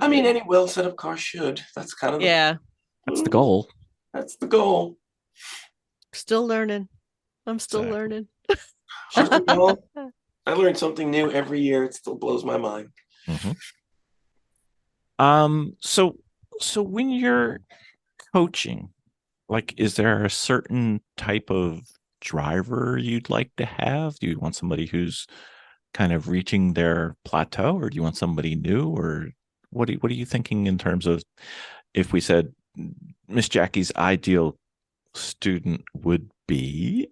I mean, any well set up car should. That's kind of that's the goal. That's the goal. Still learning. I'm still learning. I learn something new every year. It still blows my mind. So when you're coaching, like, is there a certain type of driver you'd like to have? Do you want somebody who's kind of reaching their plateau, or do you want somebody new, or what are you thinking in terms of, if we said Miss Jackie's ideal student would be?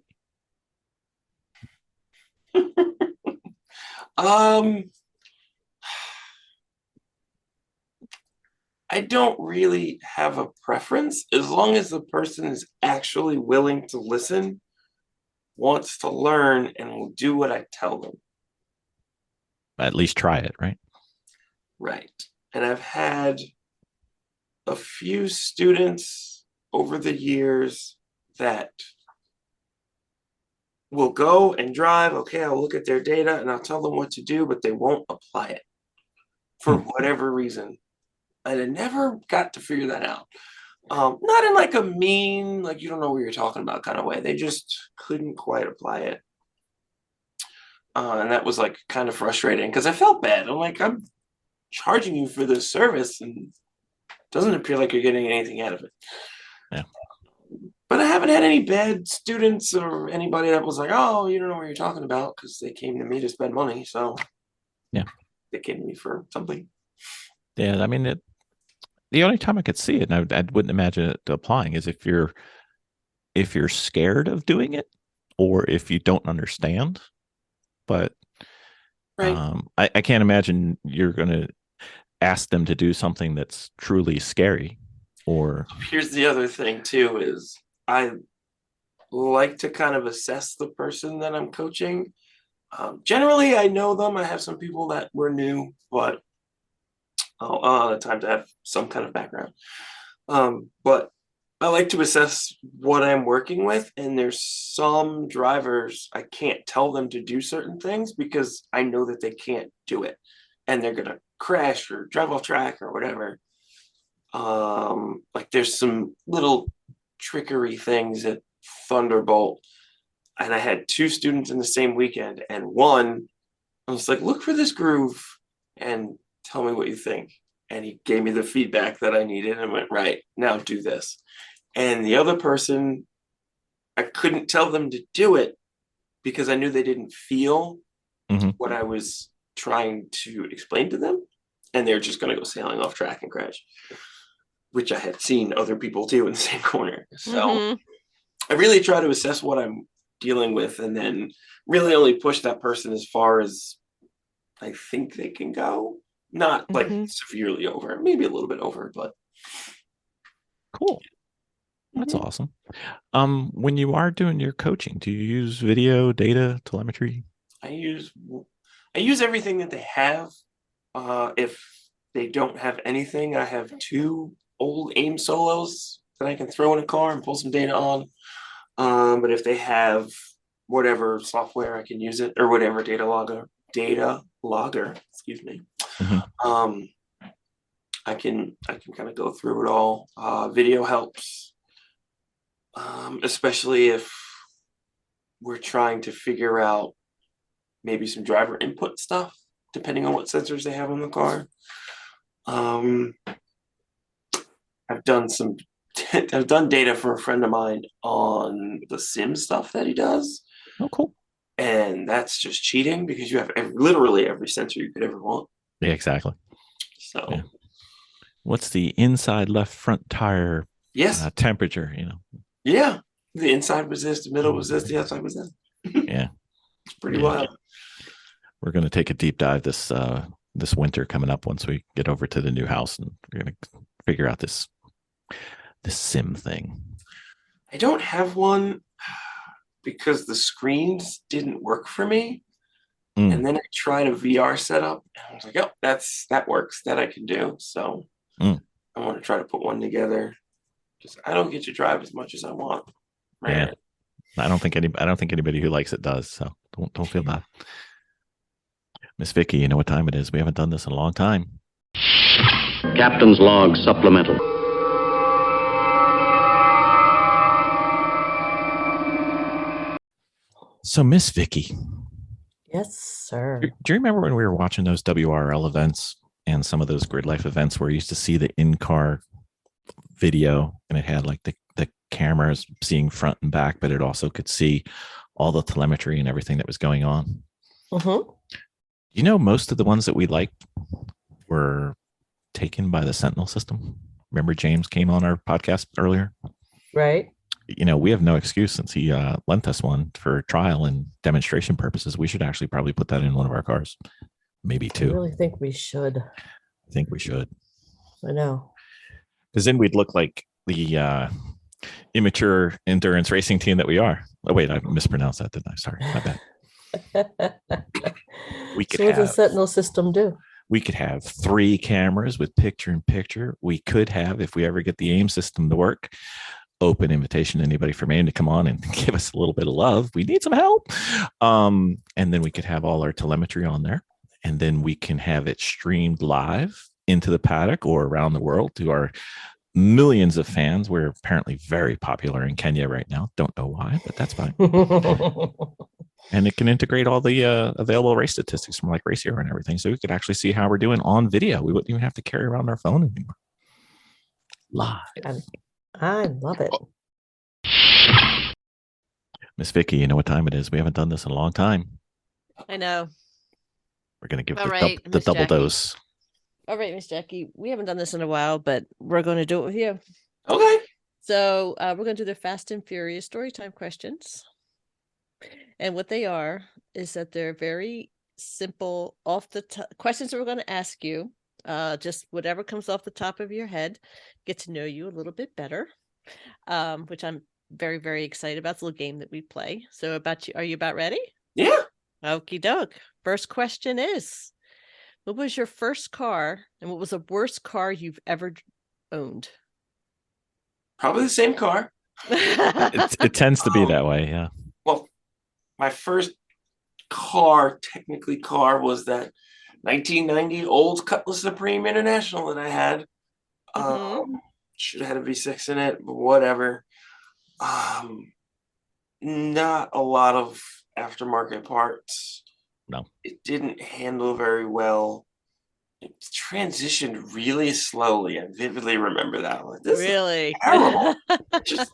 I don't really have a preference, as long as the person is actually willing to listen, wants to learn, and will do what I tell them. At least try it, right? Right. And I've had a few students over the years that will go and drive. Okay, I'll look at their data and I'll tell them what to do, but they won't apply it for whatever reason. And I never got to figure that out. Not in like a mean, like you don't know what you're talking about kind of way. They just couldn't quite apply it. And that was like kind of frustrating because I felt bad. I'm like, I'm charging you for this service and it doesn't appear like you're getting anything out of it. Yeah. But I haven't had any bad students or anybody that was like, oh, you don't know what you're talking about, because they came to me to spend money. So yeah, they came to me for something. Yeah, I mean, the only time I could see it, and I wouldn't imagine it applying, is if you're scared of doing it, or if you don't understand. But right. I can't imagine you're going to ask them to do something that's truly scary. Or here's the other thing too, is I like to kind of assess the person that I'm coaching. Generally, I know them. I have some people that were new, but the time to have some kind of background. But I like to assess what I'm working with, and there's some drivers I can't tell them to do certain things because I know that they can't do it, and they're gonna crash or drive off track or whatever. Like there's some little trickery things at Thunderbolt, and I had two students in the same weekend, and one I was like, look for this groove and tell me what you think. and he gave me the feedback that I needed and went, right, now do this. And the other person, I couldn't tell them to do it because I knew they didn't feel what I was trying to explain to them. And they're just going to go sailing off track and crash, which I had seen other people do in the same corner. So I really try to assess what I'm dealing with and then really only push that person as far as I think they can go. Not like severely over, maybe a little bit over, but cool. That's awesome. When you are doing your coaching, do you use video, data, telemetry? I use everything that they have. If they don't have anything, I have 2 old AIM solos that I can throw in a car and pull some data on. But if they have whatever software, I can use it, or whatever data logger, excuse me. I can kind of go through it all. Video helps, especially if we're trying to figure out maybe some driver input stuff, depending on what sensors they have on the car. I've done I've done data for a friend of mine on the sim stuff that he does. Oh, cool. And that's just cheating because you have literally every sensor you could ever want. Yeah, exactly. So, yeah. What's the inside left front tire temperature? Yeah, the inside was this, the middle was this, the outside was that. Yeah, it's pretty wild. We're going to take a deep dive this winter coming up once we get over to the new house, and we're going to figure out this sim thing. I don't have one because the screens didn't work for me. And then I tried a VR setup and I was like, oh, that works, that I can do. So I want to try to put one together because I don't get to drive as much as I want. Man. Yeah. I don't think anybody who likes it does. So don't feel bad. Miss Vicki, you know what time it is. We haven't done this in a long time. Captain's log supplemental. So, Miss Vicki. Yes, sir. Do you remember when we were watching those WRL events and some of those grid life events where you used to see the in-car video and it had like the cameras seeing front and back, but it also could see all the telemetry and everything that was going on? Most of the ones that we liked were taken by the Sentinel system. Remember James came on our podcast earlier? Right. We have no excuse since he lent us one for trial and demonstration purposes. We should actually probably put that in one of our cars, maybe 2. I really think we should. I think we should. I know. Because then we'd look like the immature endurance racing team that we are. Oh, wait, I mispronounced that, didn't I? Sorry, my bad. We could so what does the Sentinel system do? We could have 3 cameras with picture-in-picture. We could have, if we ever get the AIM system to work, open invitation to anybody from AIM to come on and give us a little bit of love. We need some help. And then we could have all our telemetry on there. And then we can have it streamed live into the paddock or around the world to our millions of fans. We're apparently very popular in Kenya right now. Don't know why, but that's fine. And it can integrate all the available race statistics from like Race Hero and everything. So we could actually see how we're doing on video. We wouldn't even have to carry around our phone anymore. Live. I love it. Miss Vicki, you know what time it is. We haven't done this in a long time. I know. We're going to give the double Jackie. dose. All right, Miss Jackie. We haven't done this in a while, but we're going to do it with you. Okay. So we're going to do the Fast and Furious Storytime questions. And what they are is that they're very simple, off the questions that we're going to ask you. Just whatever comes off the top of your head, get to know you a little bit better, which I'm very, very excited about. It's a little game that we play. So are you about ready? Yeah. Okie doke. First question is, what was your first car and what was the worst car you've ever owned? Probably the same car. It tends to be that way, yeah. Well, my first car was that 1990 old Cutlass Supreme International that I had. Should have had a V6 in it, but whatever. Not a lot of aftermarket parts. No. It didn't handle very well. It transitioned really slowly. I vividly remember that one. This is Really? terrible. Just,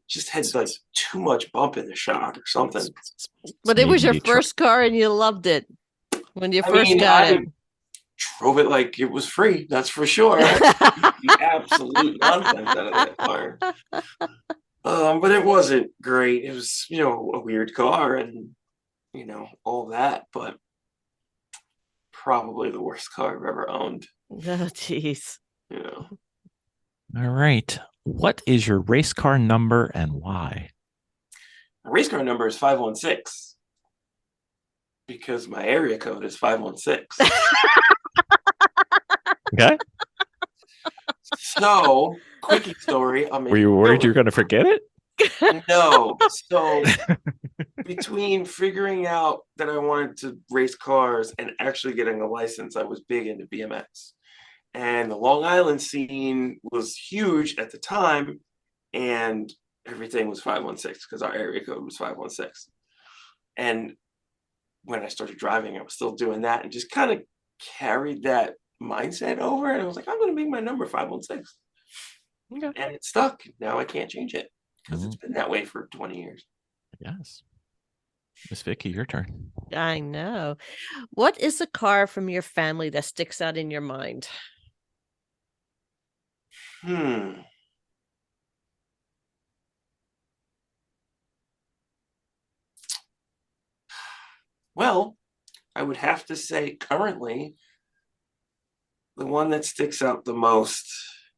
just had like too much bump in the shock or something. But it was your Maybe try- first car and you loved it when you I first mean, got I drove it like it was free. That's for sure. The absolute nonsense out of that car. But it wasn't great. It was, a weird car and, all that, but probably the worst car I've ever owned. Oh, jeez. Yeah. All right. What is your race car number and why? My race car number is 516 because my area code is 516. Okay. So, quickie story. Were you worried you were going to forget it? No. So, between figuring out that I wanted to race cars and actually getting a license, I was big into BMX. And the Long Island scene was huge at the time, and everything was 516 because our area code was 516. And when I started driving, I was still doing that and just kind of carried that mindset over. And I was like, I'm going to make my number 516. Okay. And it stuck. Now I can't change it because it's been that way for 20 years. Yes. Miss Vicki, your turn. I know. What is a car from your family that sticks out in your mind? Well, I would have to say currently, the one that sticks out the most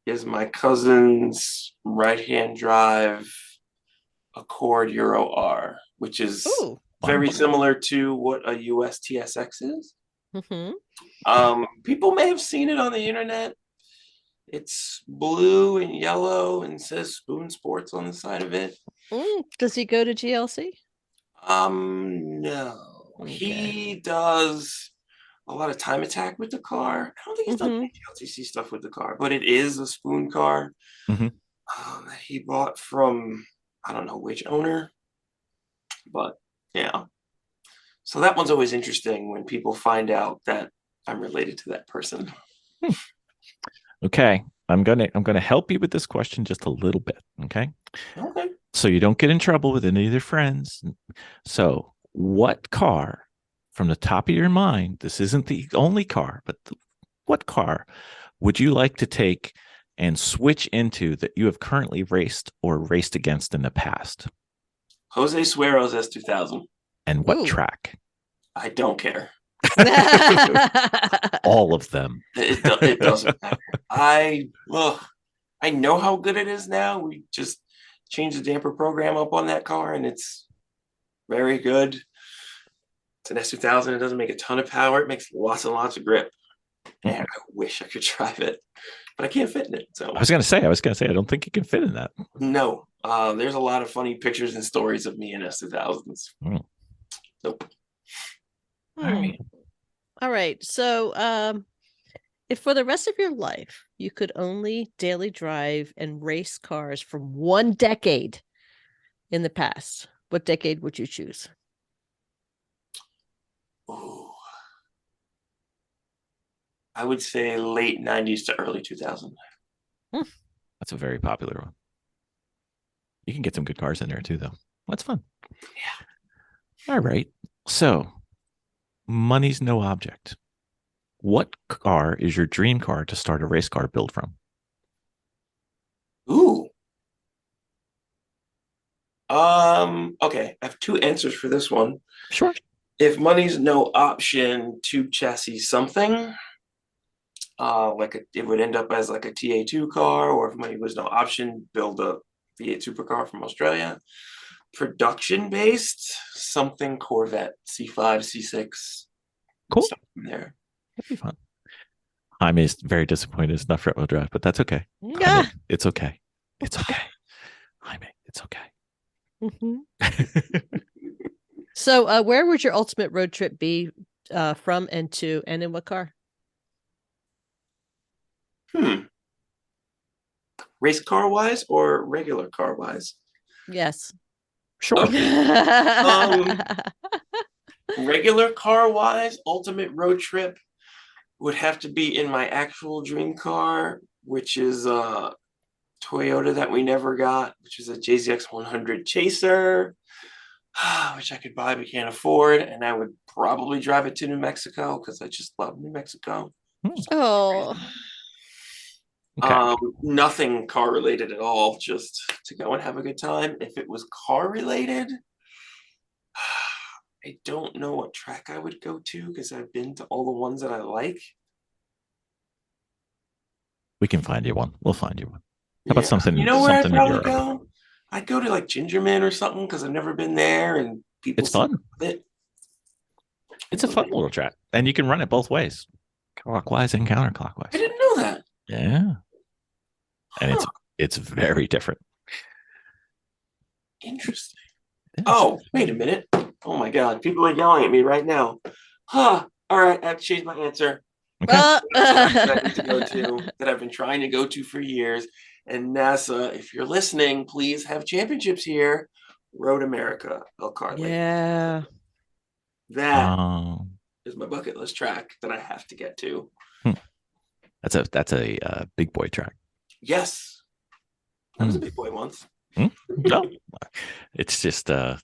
is my cousin's right-hand drive Accord Euro R, which is Oh, very similar to what a US TSX is. mm-hmm. People may have seen it on the internet. It's blue and yellow and says Spoon Sports on the side of it. Does he go to GLC? No. Okay. He does a lot of time attack with the car. I don't think he's done any GLTC stuff with the car, but it is a Spoon car. That he bought from, I don't know which owner, but yeah. So that one's always interesting when people find out that I'm related to that person. Okay. I'm gonna help you with this question just a little bit. Okay. Okay. So you don't get in trouble with any of your friends. So what car from the top of your mind, this isn't the only car, but what car would you like to take and switch into that you have currently raced or raced against in the past? Jose Suero's S2000. And what track? I don't care. All of them. It doesn't matter. I know how good it is now. We just changed the damper program up on that car, and it's very good. It's an S2000. It doesn't make a ton of power. It makes lots and lots of grip. And I wish I could drive it, but I can't fit in it. So I was gonna say, I don't think you can fit in that. No. There's a lot of funny pictures and stories of me in S2000s. Nope. All right. So if for the rest of your life you could only daily drive and race cars from one decade in the past, what decade would you choose? Ooh. I would say late 90s to early 2000. That's a very popular one. You can get some good cars in there too, though. That's fun. Yeah. All right. So money's no object. What car is your dream car to start a race car build from? Ooh. Okay. I have two answers for this one. Sure. If money's no option, tube chassis something. It would end up as like a TA2 car, or if money was no option, build a V8 supercar from Australia. Production based, something Corvette, C5, C6. Cool. Stuff in there. That'd be fun. I'm very disappointed it's not front wheel drive, but that's okay. Yeah. It's okay. It's okay. Jaime, it's okay. So where would your ultimate road trip be from and to, and in what car? Race car wise or regular car wise? Yes. Sure. Okay. Regular car wise, ultimate road trip would have to be in my actual dream car, which is a Toyota that we never got, which is a JZX 100 Chaser, which I could buy but can't afford. And I would probably drive it to New Mexico because I just love New Mexico. Oh, Okay. Nothing car related at all, just to go and have a good time. If it was car related, I don't know what track I would go to because I've been to all the ones that I like. We can find you one. We'll find you one. How about Yeah. something? You know where I'd Something in probably Europe. go? I'd go to like Gingerman or something because I've never been there and people It's fun. it. It's a fun little track, and you can run it both ways, clockwise and I counterclockwise. didn't know that. Yeah, and Huh. it's very different. Interesting. Yes. Oh, wait a minute. Oh my God. People are yelling at me right now. Huh. All right. I have to change my answer. Okay. That I need to go to that I've been trying to go to for years. And NASA, if you're listening, please have championships here. Road America, El Carly. yeah. That Oh, is my bucket list track that I have to get to. that's a big boy track. Yes. I was a big boy once. No, it's just I'm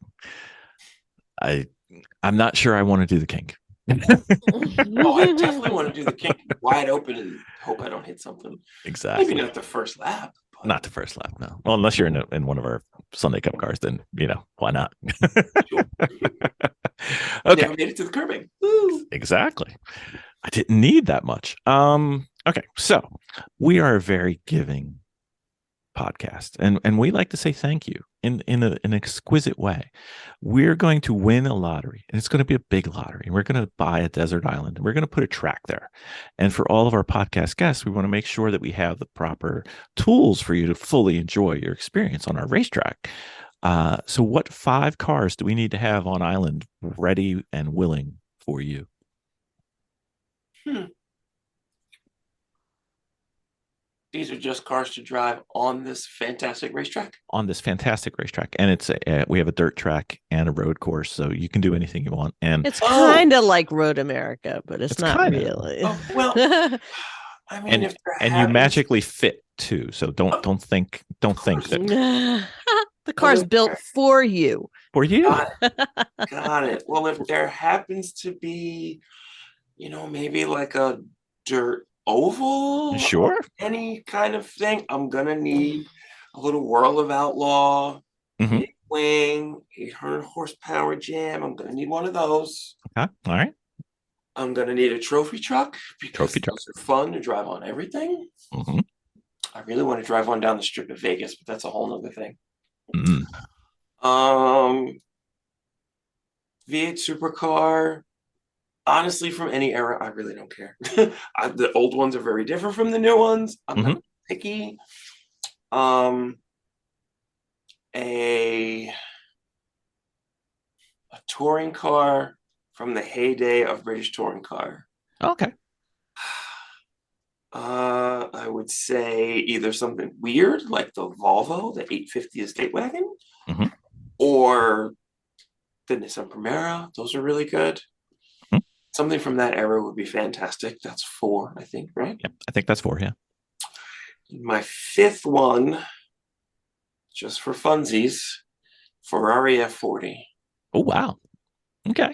not sure I want to do the kink. Oh, I definitely want to do the kink wide open and hope I don't hit something. Exactly. Maybe not the first lap. But Not the first lap, no. Well, unless you're in one of our Sunday Cup cars, then why not? sure. Okay, Never made it to the curbing. Woo. exactly. I didn't need that much. Okay, so we are a very giving podcast, and we like to say thank you in an exquisite way. We're going to win a lottery, and it's going to be a big lottery. We're going to buy a desert island, and we're going to put a track there. And for all of our podcast guests, we want to make sure that we have the proper tools for you to fully enjoy your experience on our racetrack. So what 5 cars do we need to have on island ready and willing for you? These are just cars to drive on this fantastic racetrack. On this fantastic racetrack, and it's we have a dirt track and a road course, so you can do anything you want. And It's kind of like Road America, but it's not kinda. really. Oh, well, I mean, and if there and you happens- magically fit too, so don't think that The car's built for you. for you. Got it. Well, if there happens to be, maybe like a dirt oval, Sure. any kind of thing, I'm gonna need a little Whirl of Outlaw, Mhm. big wing, 800 horsepower jam. I'm gonna need one of those. Okay. All right. I'm gonna need a trophy truck because Trophy truck. those are fun to drive on everything. Mm-hmm. I really want to drive one down the strip of Vegas, but that's a whole nother thing. Mm. V8 supercar. Honestly, from any era, I really don't care. The old ones are very different from the new ones. I'm not picky. A touring car from the heyday of British touring car. Okay. I would say either something weird like the Volvo, the 850 estate wagon, Mhm. or the Nissan Primera. Those are really good. Something from that era would be fantastic. That's 4, I think, right? Yep. I think that's 4. Yeah. My 5th one, just for funsies, Ferrari F40. Oh wow. Okay.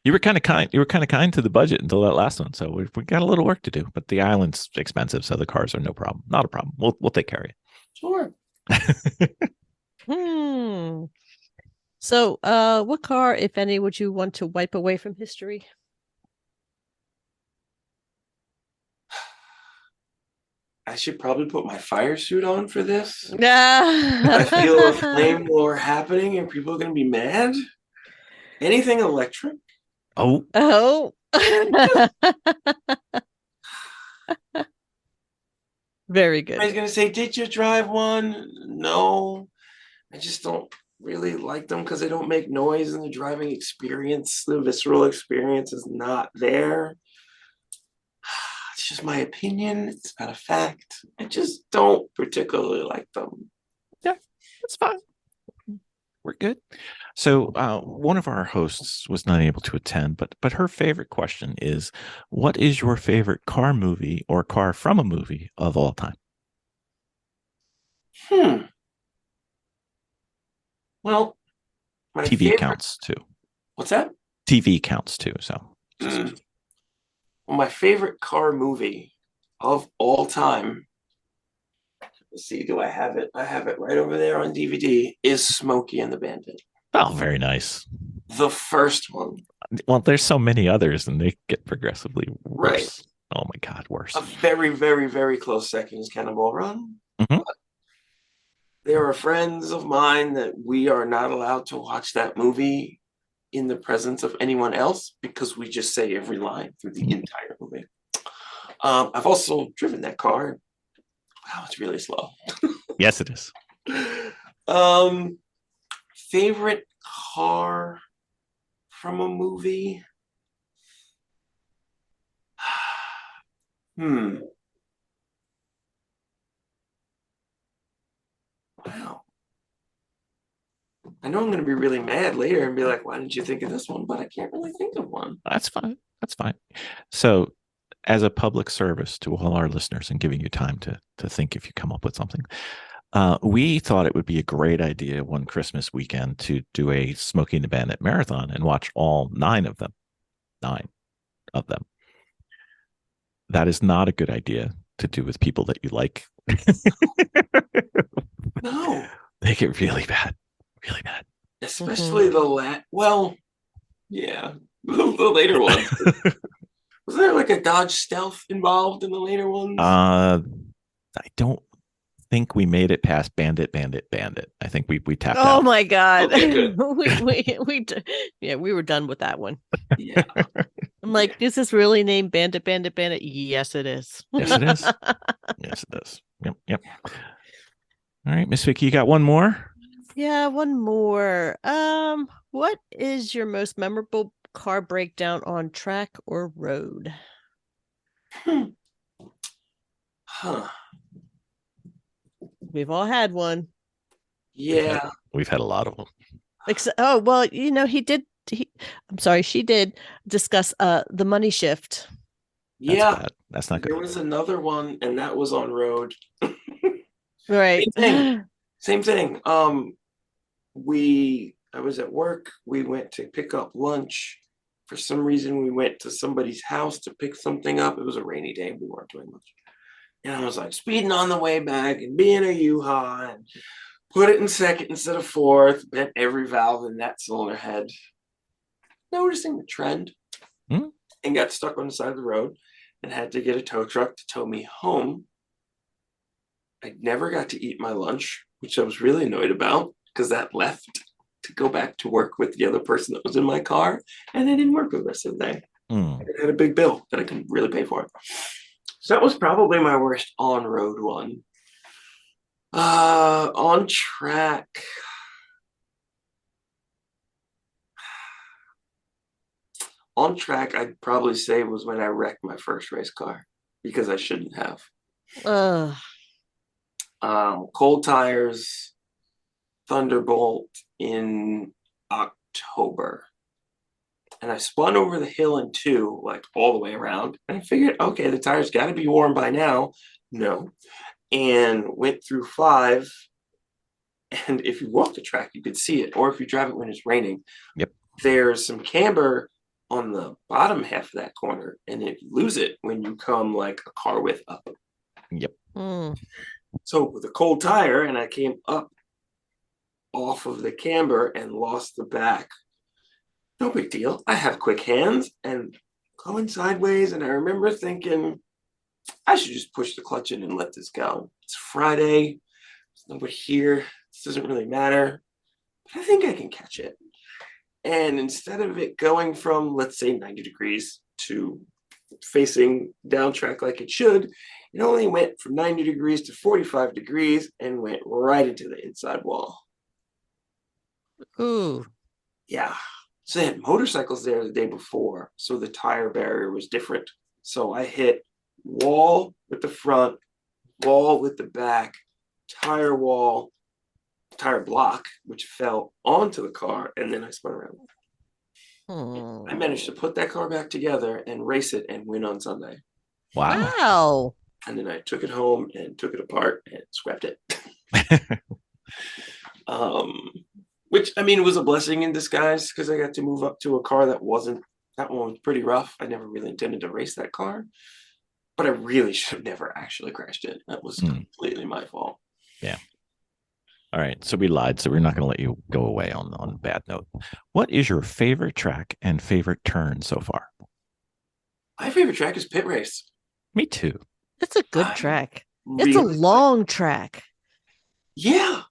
You were kind of kind. You were kind of kind to the budget until that last one. So we got a little work to do. But the island's expensive, so the cars are no problem. Not a problem. We'll take care of Sure. you. So, what car, if any, would you want to wipe away from history? I should probably put my fire suit on for this. I I feel a flame war happening and people are going to be mad. Anything electric? Oh. Oh. Very good. I was going to say, did you drive one? No. I just don't really like them because they don't make noise and the driving experience, the visceral experience is not there. It's just my opinion. It's not a fact. I just don't particularly like them. Yeah, that's fine. We're good. So one of our hosts was not able to attend, but her favorite question is, what is your favorite car movie or car from a movie of all time? Well, my TV favorite. counts too. What's that? TV counts too. So Well, my favorite car movie of all time. Let's see, do I have it? I have it right over there on DVD. Is Smokey and the Bandit. oh, very nice. The first one. Well, there's so many others, and they get progressively worse. Right. Oh my God, worse. A very, very, very close second is Cannonball Run. Mhm. There are friends of mine that we are not allowed to watch that movie in the presence of anyone else because we just say every line through the entire movie. I've also driven that car. Wow, it's really slow. Yes, it is. Favorite car from a movie? Wow. I know I'm going to be really mad later and be like, why didn't you think of this one? But I can't really think of one. That's fine. That's fine. So, as a public service to all our listeners and giving you time to think if you come up with something, we thought it would be a great idea one Christmas weekend to do a Smokey and the Bandit marathon and watch all 9 of them. 9 of them. That is not a good idea to do with people that you like. No. They get really bad. Really bad. Especially the later one. Was there like a Dodge Stealth involved in the later ones? I don't think we made it past Bandit. I think we tapped out. Oh my God. Okay, good. we were done with that one. Yeah. I'm like, is this really named Bandit? Yes, it is. Yes, it is. Yes, it is. Yep. All right, Miss Vicki, you got one more? Yeah, one more. What is your most memorable car breakdown on track or road? Huh. We've all had one. Yeah. We've had a lot of them. She did discuss the money shift. That's Yeah. bad. That's not good. There was another one, and that was on road. Right. Same thing. I was at work. We went to pick up lunch. For some reason, we went to somebody's house to pick something up. It was a rainy day. We weren't doing much. And I was like speeding on the way back and being a U-Haul and put it in second instead of fourth, bent every valve in that cylinder head. Noticing the trend and got stuck on the side of the road and had to get a tow truck to tow me home. I never got to eat my lunch, which I was really annoyed about because that left to go back to work with the other person that was in my car, and I didn't work the rest of the day. I had a big bill that I couldn't really pay for. So that was probably my worst on-road one. On track. On track, I'd probably say was when I wrecked my first race car because I shouldn't have. Cold tires, Thunderbolt in October. And I spun over the hill in 2, like all the way around. And I figured, okay, the tires got to be warm by now. No. And went through 5. And if you walk the track, you could see it. Or if you drive it when it's raining, there's some camber on the bottom half of that corner. And you lose it when you come like a car width up. So with a cold tire, and I came up off of the camber and lost the back. No big deal. I have quick hands and going sideways. And I remember thinking, I should just push the clutch in and let this go. It's Friday. There's nobody here. This doesn't really matter. But I think I can catch it. And instead of it going from, let's say, 90 degrees to facing down track like it should, it only went from 90 degrees to 45 degrees and went right into the inside wall. Ooh. Yeah. So they had motorcycles there the day before, so the tire barrier was different. So I hit wall with the front, wall with the back, tire wall, tire block, which fell onto the car, and then I spun around. I managed to put that car back together and race it and win on Sunday. Wow. Wow. And then I took it home and took it apart and scrapped it. Which, I mean, was a blessing in disguise because I got to move up to a car that one was pretty rough. I never really intended to race that car, but I really should have never actually crashed it. That was completely my fault. Yeah. All right. So we lied. So we're not going to let you go away on a bad note. What is your favorite track and favorite turn so far? My favorite track is Pit Race. Me too. It's a good track. Really? It's a long track. Yeah.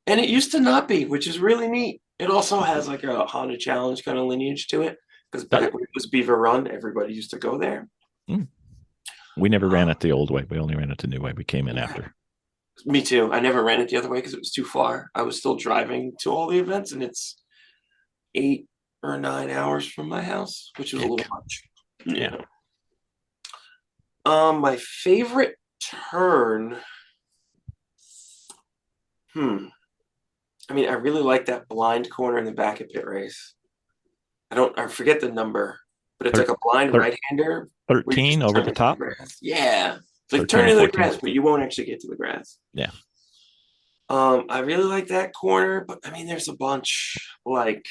And it used to not be, which is really neat. It also has like a Honda Challenge kind of lineage to it. Because back when it was Beaver Run, everybody used to go there. We never ran it the old way. We only ran it the new way. We came in after. Me too. I never ran it the other way because it was too far. I was still driving to all the events, and it's 8 or 9 hours from my house, which was a little much. Yeah. My favorite turn. I mean, I really like that blind corner in the back of Pit Race. I forget the number, but it's like a blind right-hander. 13 over the top. Yeah. It's like turn into the grass, but you won't actually get to the grass. Yeah. I really like that corner, but I mean, there's a bunch. Like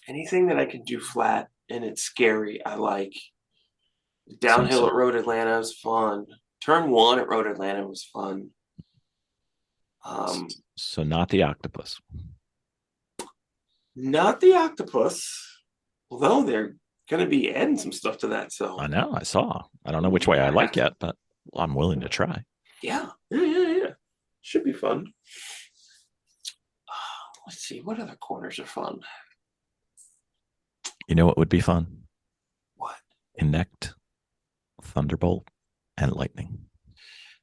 anything that I can do flat and it's scary, I like. Downhill at Road Atlanta was fun. Turn 1 at Road Atlanta was fun. So not the octopus. Not the octopus, although they're going to be adding some stuff to that. So I know. I saw. I don't know which way I like yet, but I'm willing to try. Yeah. Should be fun. Let's see. What other corners are fun? You know what would be fun? What? Connect, Thunderbolt, and Lightning.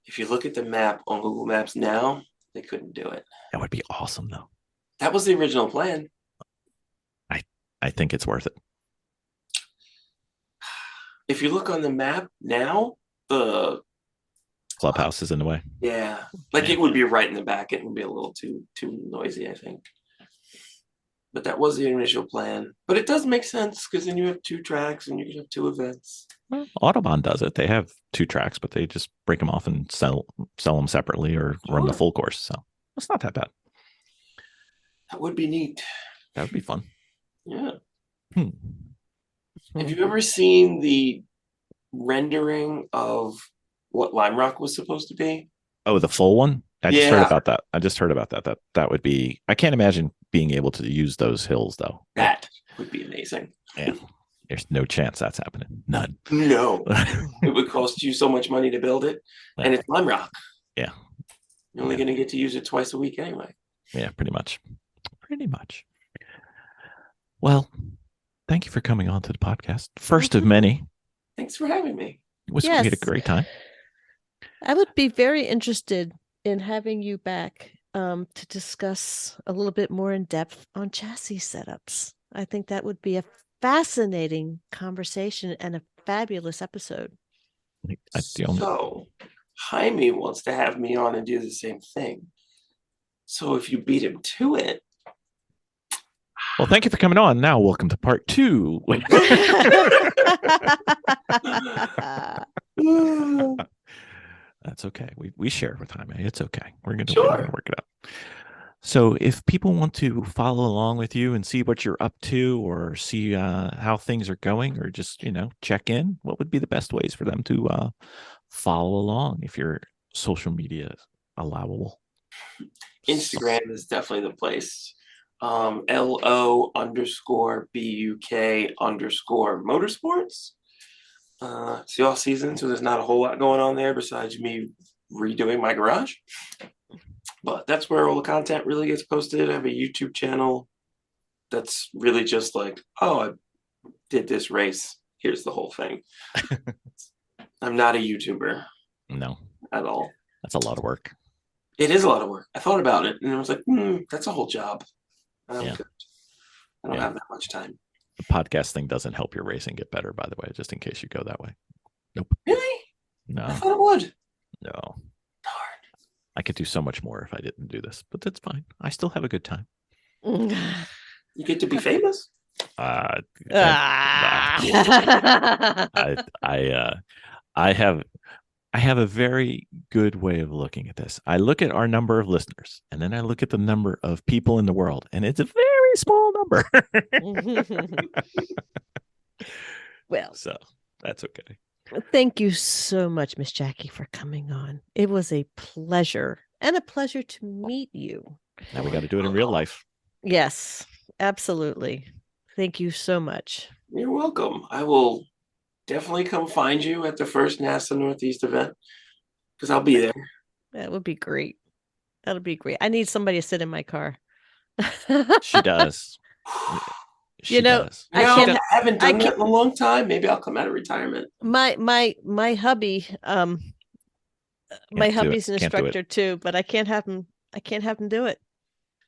If you look at the map on Google Maps now, they couldn't do it. That would be awesome, though. That was the original plan. I think it's worth it. If you look on the map now, the clubhouse is in the way. Yeah, like it would be right in the back. It would be a little too noisy, I think. But that was the initial plan. But it does make sense because then you have 2 tracks and you can have 2 events. Well, Autobahn does it. They have 2 tracks, but they just break them off and sell them separately or run the full course. So it's not that bad. That would be neat. That would be fun. Yeah. Have you ever seen the rendering of what Lime Rock was supposed to be? Oh, the full one? I just heard about that. That would be, I can't imagine being able to use those hills though. That would be amazing. Yeah. There's no chance that's happening. None. No. It would cost you so much money to build it. Yeah. And it's Lime Rock. Yeah. You're only going to get to use it twice a week anyway. Yeah, pretty much. Pretty much. Well, thank you for coming on to the podcast. First of many. Thanks for having me. We had a great time. I would be very interested in having you back to discuss a little bit more in depth on chassis setups. I think that would be a fascinating conversation and a fabulous episode. So, Jaime wants to have me on and do the same thing. So if you beat him to it. Well, thank you for coming on. Now, welcome to part 2. That's okay. We share with Jaime. It's okay. We're going to work it out. So if people want to follow along with you and see what you're up to or see how things are going or just, check in, what would be the best ways for them to follow along if your social media is allowable? Instagram is definitely the place. LO_BUK_motorsports. It's the off season, so there's not a whole lot going on there besides me redoing my garage. But that's where all the content really gets posted. I have a YouTube channel that's really just like, oh, I did this race. Here's the whole thing. I'm not a YouTuber. No. At all. That's a lot of work. It is a lot of work. I thought about it and I was like, that's a whole job. I don't have that much time. The podcast thing doesn't help your racing get better, by the way, just in case you go that way. Nope. Really? No. I thought it would. No. Darn. I could do so much more if I didn't do this, but that's fine. I still have a good time. You get to be famous. Uh, Ah. I have a very good way of looking at this. I look at our number of listeners, and then I look at the number of people in the world, and it's a very small number. Well, So that's okay. thank you so much, Miss Jackie, for coming on. It was a pleasure and a pleasure to meet you. Now we got to do it in real life. Yes, absolutely. Thank you so much. You're welcome. I will definitely come find you at the first NASA Northeast event because I'll be there. That would be great. That'll be great. I need somebody to sit in my car. She does. She does. I No, can't- I haven't done I that can't- in a long time. Maybe I'll come out of retirement. My hubby, my do it. hubby's an Can't do it. instructor too, but I can't have him do it.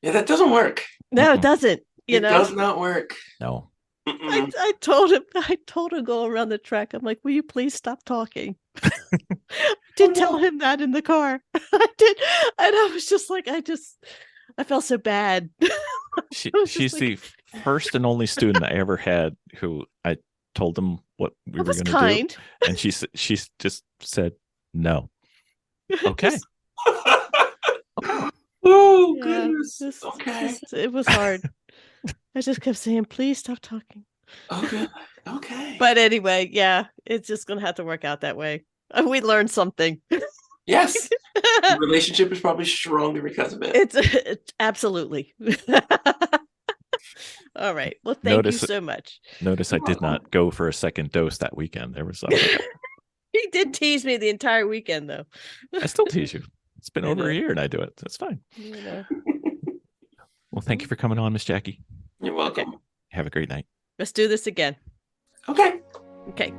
Yeah, that doesn't work. No, Mm-mm. it doesn't. You It know, does not work. No. Mm-mm. I told him to go around the track. I'm like, will you please stop talking? I did tell him that in the car. I did. And I was just like, I felt so bad. She's was just the first and only student I ever had who I told them what we That were was going to kind. do, and she just said no. Okay. Oh, Yeah, goodness. Okay. it was hard. I just kept saying, please stop talking. Okay. Okay. But anyway, yeah, it's just going to have to work out that way. We learned something. Yes. The relationship is probably stronger because of it. It's absolutely. All right. Well, thank Notice- you so much. Notice I did not go for a second dose that weekend. There was He did tease me the entire weekend, though. I still tease you. It's been I over know. a year and I do it. That's fine. You know. Well, thank you for coming on, Miss Jackie. You're welcome. Have a great night. Let's do this again. Okay. Okay.